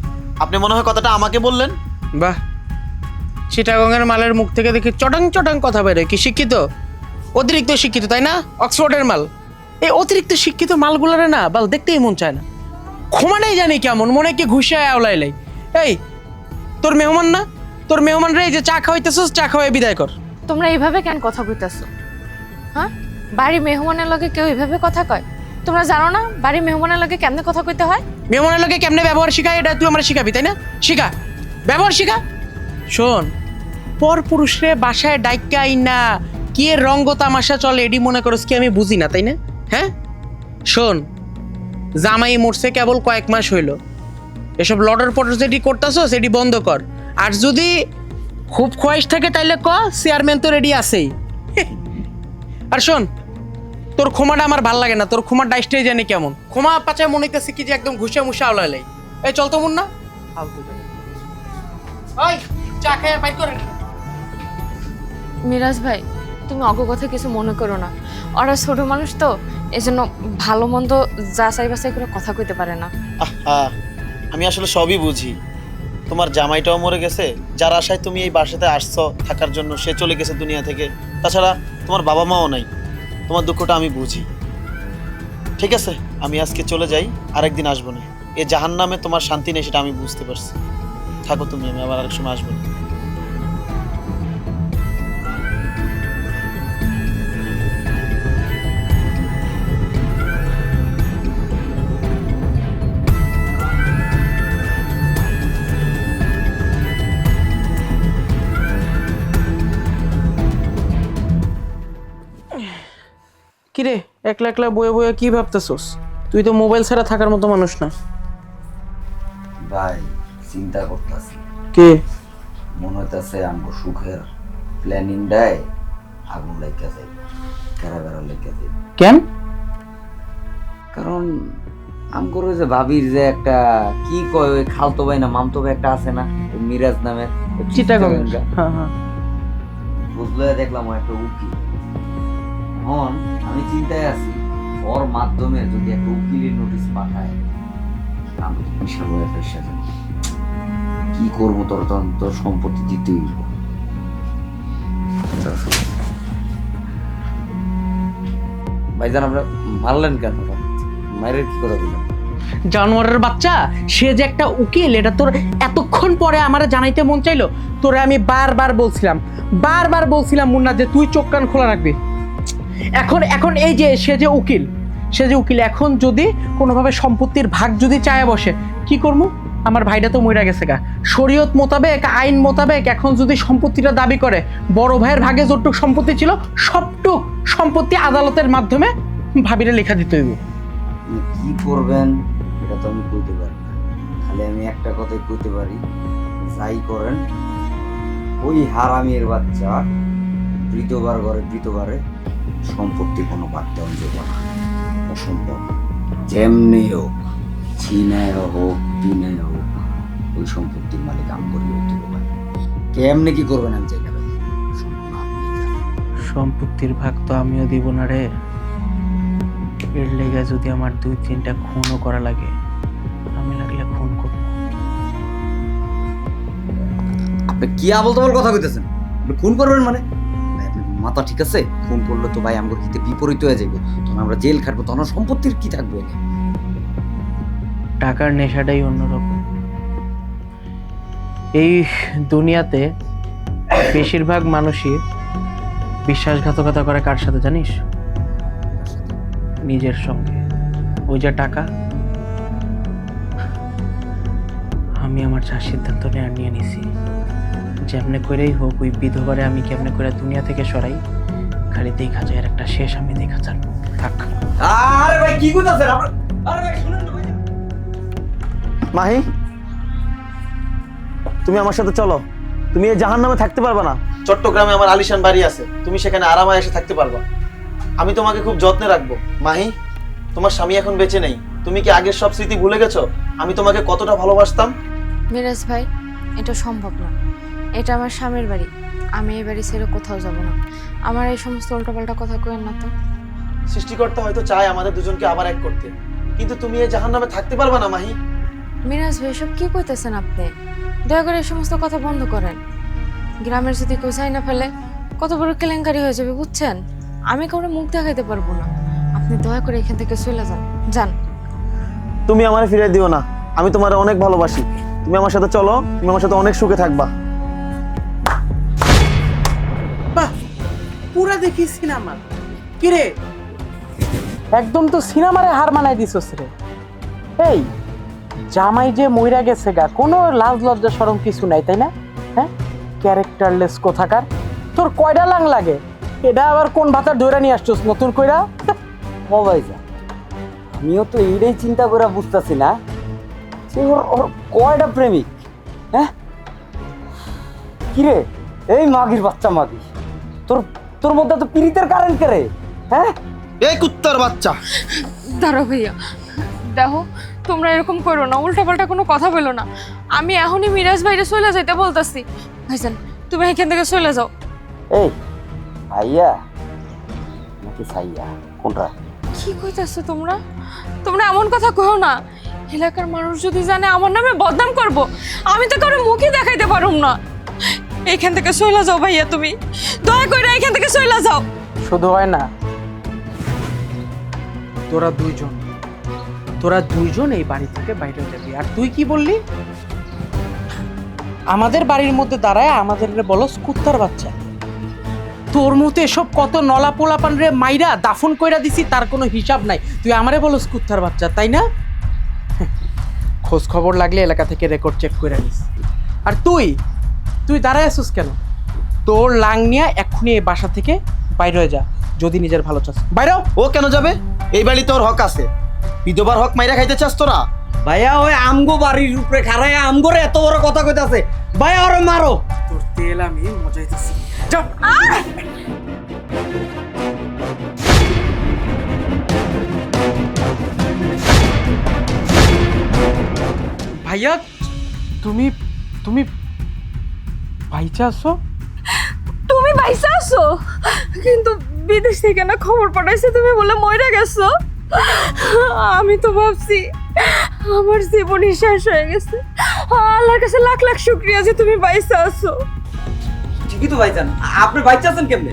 আপনি মনে হয় কথাটা আমাকে বললেন? বাহ, চিটাগংয়ের মালের মুখ থেকে দেখি চটাং কথা বেরো। কি শিক্ষিত? অতিরিক্ত শিক্ষিত, তাই না? অক্সফোর্ডের মাল। এই অতিরিক্ত শিক্ষিত মালগুলোরে না বাল দেখতেই মন চায় না। ক্ষমাটাই জানি কেমন, মনে কি ঘুষে আওলাইলাই। এই তোর মেহমান না, তোর মেহমান রে, এই যে চা খাওয়াইতেছস, চা খাওয়াই বিদায় কর। তোমরা এইভাবে কেন কথা কইতাছো? হ্যাঁ, বাড়ি মেহমানের লগে কেউ এইভাবে কথা কয়? তোমরা জানো না বাড়ি মেহমানের লগে কেমনে কথা কইতে হয়? মেহমানের লগে কেমনে ব্যবহার শিখায় এটা তুই আমার শিখাবি, তাই না? শিখা, ব্যবহার শিখা। শোন, পর পুরুষরে বাসায় ডাইকা আইনা কি এর রঙ্গ তামাশা চলে এডি মনে করস কি আমি বুঝি না, তাই না? হ্যাঁ শোন, জামাই মরছে কেবল কয়েক মাস হইল, এসব লটার পটর যেটি করতেছ সেটি বন্ধ কর। আর যদি খুব খোয়াইশ থাকে তাইলে ক, চেয়ারম্যান তো রেডি আছেই। আর শোন, তোর ক্ষমাটা আমার ভাল লাগে না, তোর ক্ষমার ডাইসটাই জানি কেমন। ক্ষমা পাচায় মনে হইতেছে কি যে একদম ঘুষে মুষে আওলাইলাই। এই চল তো মুন না, ওই চা খেয়ে বাইর করে। মিরাজ ভাই, তুমি অগ কথা কিছু মনে করো না, ওরা ছোট মানুষ তো, এজন্য ভালো মন্দ যাচাই বাছাই করে কথা কইতে পারে না। আহা, আমি আসলে সবই বুঝি। তোমার জামাইটাও মরে গেছে, যার আশায় তুমি এই বাসাতে আসছো থাকার জন্য, সে চলে গেছে দুনিয়া থেকে। তাছাড়া তোমার বাবা মাও নাই, তোমার দুঃখটা আমি বুঝি। ঠিক আছে, আমি আজকে চলে যাই, আরেকদিন আসবো না। এ জাহান্নামে তোমার শান্তি নেই সেটা আমি বুঝতে পারছি। থাকো তুমি, আমি আবার আরেক সময় আসবো না। কিরে একলা একলা বয়ে বয়ে কি ভাবতেছস? তুই তো মোবাইল ছাড়া থাকার মতো মানুষ না। ভাই চিন্তা করতেছি, কে? মনে হইতেছে আমগো সুখের প্ল্যানিং দেয় আগুন লেগে যায়, কেরা বেড়া লেগে যায়। কেন? কারণ আমগোর ওই যে ভাবির যে একটা কি কয়, ওই খালতো ভাই না মামতো ভাই একটা আছে না, ওই মিরাজ নামের, চিটাগং। হ্যাঁ হ্যাঁ, বুঝলে দেখলাম ও একটা উকিল। এখন আমি চিন্তায় আছি, ওর মাধ্যমে যদি একটা উকিলের নোটিশ পাঠায়, আমি তো বিশাল হয়ে ফেসে যাই। কি করবো, তোর তখন তোর সম্পত্তি দিতেই হইব। ভাইজান আমরা মারলেন কেন? মায়ের কি কথা বললেন? জানোয়ারের বাচ্চা, সে যে একটা উকিল এটা তোর এতক্ষণ পরে আমার জানাইতে মন চাইলো? তোরে আমি বারবার বলছিলাম মুন্না যে তুই চোখ কান খোলা রাখবি। এখন এই যে সে যে উকিল, এখন যদি কোনোভাবে সম্পত্তির ভাগ যদি চায় বসে, কি করবো? আমার ভাইটা তো মইরা গেছে গা, শরীয়ত মোতাবেক আইন মোতাবেক এখন যদি সম্পত্তিটা দাবি করে, বড় ভাইয়ের ভাগে যতটুক সম্পত্তি ছিল সবটুক সম্পত্তি আদালতের মাধ্যমে ভাবিরে লেখা দিতে হইব। কি করবেন এটা তো আমি কইতে পারি না, খালি আমি একটা কথাই কইতে পারি, যাই করেন ওই হারামির বাচ্চা বৃতবার ঘরে বৃতবারে সম্পত্তি কোনো বাদ দেওয়া যাবে না, অসম্ভব। যেমনি হোক, ছিনায় হোক বিনায় হোক, ওই সম্পত্তির মালিক আম করি হইতে হবে। কেমনে কি করবেন আমি চাই না ভাই, সম্পূর্ণ আপনিই জানেন। সম্পত্তির ভাগ তো আমিও দিব না রে, এর লেগে যদি আমার 2-3টা খুনও করা লাগে, আমি লাগলে খুন করব। আপনি কি আবল তাবল কথা কইতেছেন? আপনি খুন করবেন মানে? ভাই আপনার মাথা ঠিক আছে? খুন করলে তো ভাই আমগোর হিতে বিপরীত হয়ে যাইব, তখন আমরা জেল খাটবো, তখন সম্পত্তির কি থাকবে? টাকার নেশাটাই অন্যরকম। এই দুনিয়াতে বেশিরভাগ মানুষই বিশ্বাসঘাতকতা করে কার সাথে জানিস? নিজের সঙ্গে। ওই যে টাকা, আমি আমার যা সিদ্ধান্ত নিয়ে নিছি, যেমনে করেই হোক ওই বিধবারে আমি কেমনে করে দুনিয়া থেকে সরাই, খালি দেখা যায় একটা শেষ আমি দেখা চান। থাক। আরে ভাই কি কইতাছেন আপনি? আরে ভাই শুনেন না ভাই। মাহি, তুমি আমার সাথে চলো। তুমি এই জাহান্নামে থাকতে পারবে না। চট্টগ্রামে আমার আলিশান বাড়ি আছে, তুমি সেখানে আরামায় এসে থাকতে পারবা। আমি তোমাকে খুব যত্নে রাখবো। মাহি, তোমার স্বামী এখন বেঁচে নেই, তুমি কি আগের সব স্মৃতি ভুলে গেছো? আমি তোমাকে কতটা ভালোবাসতাম। মিরাজ ভাই, এটা সম্ভব না, এটা আমার স্বামীর বাড়ি, আমি এই বাড়ি ছেড়ে কোথাও যাব না। আমার এই সমস্ত উল্টোপাল্টা কথা কইেন না তো। সৃষ্টিকর্তা হয়তো চায় আমাদের দুজনকে আবার এক করতে, কিন্তু তুমি এই জাহান্নামে থাকতে পারবা না মাহি। মিরাজ ভাই, সব কি কইতেছেন আপনি? দয়া করে এই সমস্ত কথা বন্ধ করেন। গ্রামের যদি কেউ চাই না ফেলে, কত বড় কেলেঙ্কারি হয়ে যাবে বুঝছেন? আমি কাউরে মুখ দেখাইতে পারবো না। আপনি দয়া করে এখান থেকে চলে যান। তুমি আমারে ফিরে দিও না, আমি তোমার অনেক ভালোবাসি। তুমি আমার সাথে চলো, তুমি আমার সাথে অনেক সুখে থাকবা। বাহ, পুরা দেখি সিনেমা। কিরে, একদম তো সিনেমারে হার মানাই দিছস রে। এই জামাই যে মইরা গেছে গা, কোনো লাজ লজ্জা শরম কিছু নাই, তাই না? হ্যাঁ, ক্যারেক্টারলেস কোথাকার। তোর কয়টা লাং লাগে? এটা আবার কোন ভাতা ধরে নিয়ে আসছস নতুন কইরা? ও ভাইজান, আমিও তো এইটাই চিন্তা করে বুঝতেছি না যে ওর ওর কয়টা প্রেমিক। হ্যাঁ কিরে, এই মাগির বাচ্চা মাগি, তোর তোর মধ্যে তো পিরিতের কারেন্ট কে রে? হ্যাঁ, এই কুত্তার বাচ্চা! দাঁড়াও ভাইয়া, দেখো তোমরা এরকম করো না, উল্টাপাল্টা কোনো কথা বলো না। আমি এখনই মিরাজ ভাইরে চলে যাইতে বলতাছি। ভাইজান তুমি এখান থেকে চলে যাও। এই ভাইয়া নাকি সাইয়া, কোনটা? কি কইতাছো তোমরা? তোমরা এমন কথা কहो না। এলাকার মানুষ যদি জানে আমার নামে বদনাম করব, আমি তো কারো মুখই দেখাইতে পারুম না। এখান থেকে চলে যাও ভাইয়া, তুমি দয়া করে এখান থেকে চলে যাও। শুধু হয় না, তোরা দুইজন এই বাড়ি থেকে বাইরে যাবি। আর তুই কি বললি? আমাদের বাড়ির মধ্যে দাঁড়ায় আমাদের বলস কুত্তার বাচ্চা। তোর মতো এসব কত নলা পোলাপান রে মাইরা দাফন কইরা দিছি, তার কোনো হিসাব নাই। তুই আমারে বলস কুত্তার বাচ্চা, তাই না? খোঁজ খবর লাগলে এলাকা থেকে রেকর্ড চেক করে নিস। আর তুই দাঁড়ায় আসিস কেন? তোর লাং নিয়ে এক্ষুনি এই বাসা থেকে বাইরে হয়ে যা, যদি নিজের ভালো চাস। বাইরে হ। ও কেন যাবে? এই বাড়ি তোর হক আছে। বিধবার হক মাইরা খাইতে চাস তোরা? ভাইয়া ওই আমগো বাড়ির উপরে খাড়ায় আমগোরে এত বড় কথা কইতাছে, ভাইয়া ওরে মারো। তোর তেল আমি মজাইতেছি। যাও। ভাইয়া, তুমি ভাইচা আছো? তুমি বাইসা আছো, কিন্তু বিদেশ থেকে না খবর পাঠাইছে তুমি বলে মইরা গেছো। আমি তো ভাবছি আমার জীবনই শেষ হয়ে গেছে। আল্লাহর কাছে লাখ লাখ শুকরিয়া যে তুমি বাইসা আছো। ঠিকই তো ভাইজান, আপনি বাইচা আছেন কেমনে?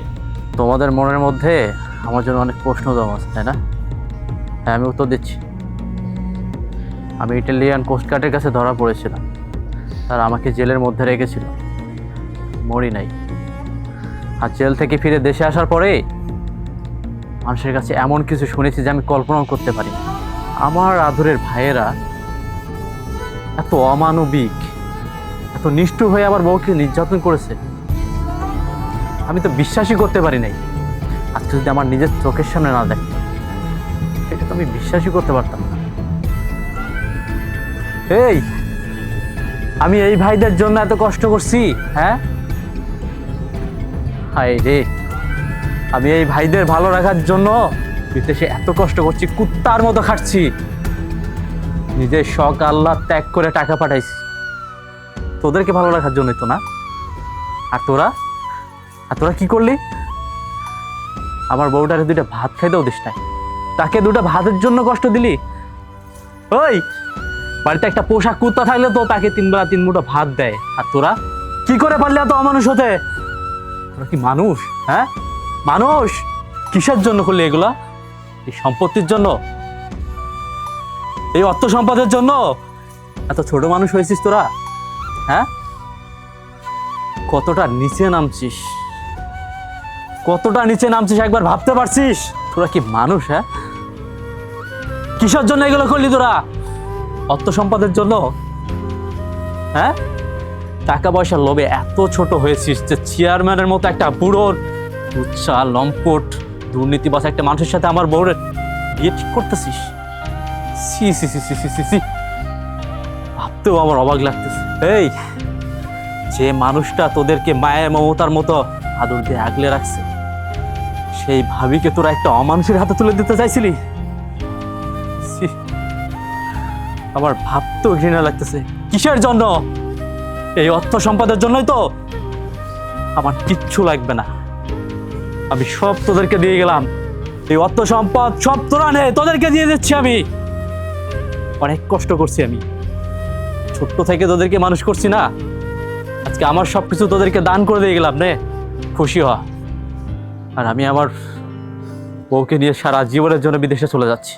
তোমাদের মনের মধ্যে আমার জন্য অনেক প্রশ্ন জমা আছে, তাই না? হ্যাঁ, আমি উত্তর দিচ্ছি। আমি ইটালিয়ান কোস্টগার্ডের কাছে ধরা পড়েছিলাম, তারা আমাকে জেলের মধ্যে রেখেছিল, মরি নাই। আর জেল থেকে ফিরে দেশে আসার পরে মানুষের কাছে এমন কিছু শুনেছি যে আমি কল্পনাও করতে পারি। আমার আদরের ভাইয়েরা এত অমানবিক, এত নিষ্ঠুর হয়ে আমার বউকে নির্যাতন করেছে, আমি তো বিশ্বাসই করতে পারি নাই। আজকে যদি আমার নিজের চোখের সামনে না দেখে, এটা তো আমি বিশ্বাসই করতে পারতাম না। এই আমি এই ভাইদের জন্য এত কষ্ট করছি, হ্যাঁ? হায় রে, আমি এই ভাইদের ভালো রাখার জন্য বিদেশে এত কষ্ট করছি, কুত্তার মতো খাটছি, নিজের শখ আল্লাহ ত্যাগ করে টাকা পাঠাইছি তোদেরকে ভালো রাখার জন্যই তো না? আর তোরা কি করলি? আমার বউটারে দুইটা ভাত খাইতেও দিস নাই, তাকে দুটো ভাতের জন্য কষ্ট দিলি। ওই বাড়িতে একটা পোশাক কুত্তা থাকলে তো তাকে 3 বেলা 3 মুঠো ভাত দেয়, আর তোরা কি করে পারলি এত অমানুষ হতে? তোরা কি মানুষ? হ্যাঁ, মানুষ? কিসের জন্য করলি এগুলা? এই সম্পত্তির জন্য, এই অর্থ সম্পদের জন্য এত ছোট মানুষ হয়েছিস তোরা? হ্যাঁ, কতটা নিচে নামছিস, একবার ভাবতে পারছিস? তোরা কি মানুষ? হ্যাঁ, কিসের জন্য এগুলো করলি তোরা? অর্থ সম্পদের জন্য? হ্যাঁ, টাকা পয়সার লোভে এত ছোট হয়েছিস যে চেয়ারম্যানের মতো একটা বুড়োর উচ্চা লম্পট দুর্নীতিবাজ একটা মানুষের সাথে আমার বউরের বিয়ে ঠিক করতেছিস? সি সি সি সি সি সি, ভাবতেও আমার অবাক লাগতেছে। এই যে মানুষটা তোদেরকে মায়ের মমতার মতো আদর দিয়ে আগলে রাখছে, সেই ভাবিকে তোরা একটা অমানুষের হাতে তুলে দিতে চাইছিলি? আমার ভাবতেও ঘৃণা লাগতেছে। কিসের জন্য? এই অর্থ সম্পদের জন্যই তো? আমার কিচ্ছু লাগবে না, আমি সব তোদেরকে দিয়ে গেলাম। এই অর্থ সম্পদ সব তোরা নে, তোদেরকে দিয়ে দিচ্ছি। আমি অনেক কষ্ট করছি, আমি ছোট্ট থেকে তোদেরকে মানুষ করছি না, আজকে আমার সবকিছু তোদেরকে দান করে দিয়ে গেলাম, নে খুশি হ। আর আমি আমার বউকে নিয়ে সারা জীবনের জন্য বিদেশে চলে যাচ্ছি,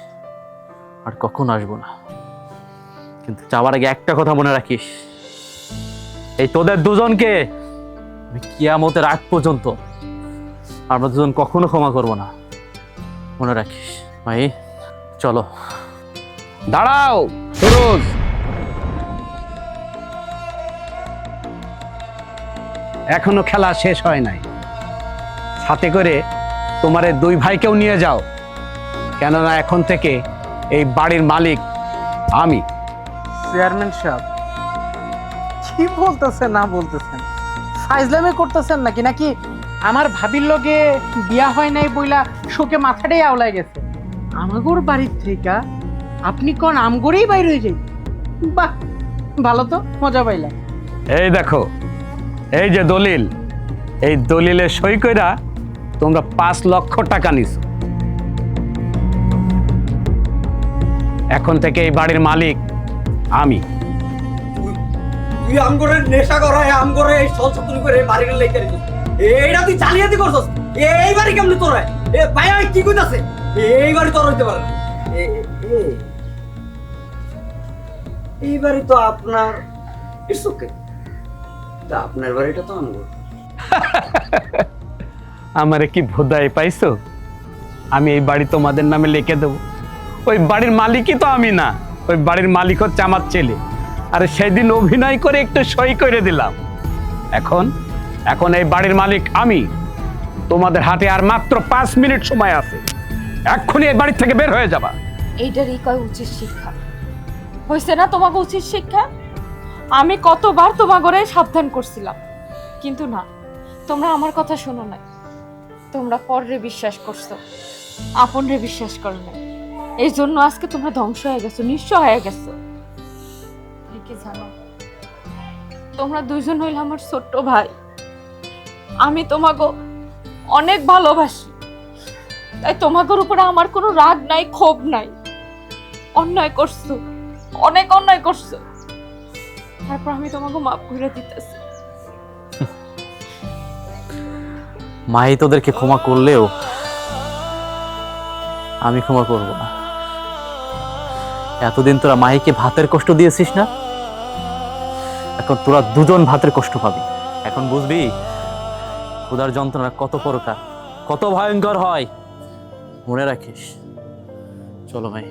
আর কখন আসবো না। কিন্তু যাওয়ার আগে একটা কথা মনে রাখিস, এই তোদের দুজনকে আমি কিয়ামতের আগ পর্যন্ত আমরা দুজন কখনো ক্ষমা করব না, মনে রাখিস। ভাই চলো। দাঁড়াও ফিরোজ, এখনো খেলা শেষ হয় নাই। সাথে করে তোমার এই দুই ভাইকেও নিয়ে যাও, কেননা এখন থেকে এই বাড়ির মালিক আমি। চেয়ারম্যান সাহেব কি বলতেছেন না বলতেছেন, ফাইজলামে করতেছেন নাকি? নাকি আমার ভাবির লগে বিয়া হয় নাই বইলা শোকে মাথাটাই আওলাই গেছে? আমাগোর বাড়ির থেকে আপনি কোন আমগরেই বাইরে হয়ে যাই? বাহ, ভালো তো, মজা পাইলাম। এই দেখো, এই যে দলিল, এই দলিলে সই কইরা তোমরা 5 লক্ষ টাকা নিছো। এখন থেকে এই বাড়ির মালিক আমি। তুই আম করে নেশা করায় আম করে এই সলসতুরি করে বাড়ির লেগে রেখেছিস, এইটা তুই জালিয়াতি করছস। এই বাড়ি কেমনে তোর হয়? এ ভাই আমি কি কইতাছে, এই বাড়ি তোর হইতে পারে না। এই বাড়ি তো আপনার, ইটস ওকে, তা আপনার বাড়িটা তো আমগো। আমারে কি ভোদায় পাইছো? আমি এই বাড়ি তোমাদের নামে লিখে দেবো। ওই বাড়ির মালিকই তো আমি না, ওই বাড়ির মালিক হচ্ছে আমার ছেলে। আর সেদিন অভিনয় করে একটু সই করে দিলাম। এখন এই বাড়ির মালিক আমি। তোমাদের হাতে আর মাত্র 5 মিনিট সময় আছে, এক্ষুনি এই বাড়ি থেকে বের হয়ে যাবা। এইটারই কয় উচিত শিক্ষা হয়েছে না? তোমাকে উচিত শিক্ষা আমি কতবার তোমাগরে সাবধান করছিলাম, কিন্তু না, তোমরা আমার কথা শোনো না। তোমরা পররে বিশ্বাস করছো, আপনরে বিশ্বাস করো না। এই জন্য আজকে তোমরা ধ্বংস হয়ে গেছো, নিঃস্ব হয়ে গেছো। কি জানো, তোমরা দুইজন হইলে আমার ছোট্ট ভাই। আমি তোমাকে অনেক ভালোবাসি, তাই তোমাদের উপরে আমার কোনো রাগ নাই, ক্ষোভ নাই। অন্যায় করছো, অনেক অন্যায় করছো, তারপর আমি তোমাকে মাফ করে দিতেছি। মাই তোদেরকে ক্ষমা করলেও আমি ক্ষমা করব না। এতদিন তোরা মাইকে ভাতের কষ্ট দিয়েছিস না, এখন তোরা দুজন ভাতের কষ্ট পাবি। এখন বুঝবি ক্ষুধার যন্ত্রণা কত প্রকার, কত ভয়ঙ্কর হয়। মনে রাখিস। চলো ভাই।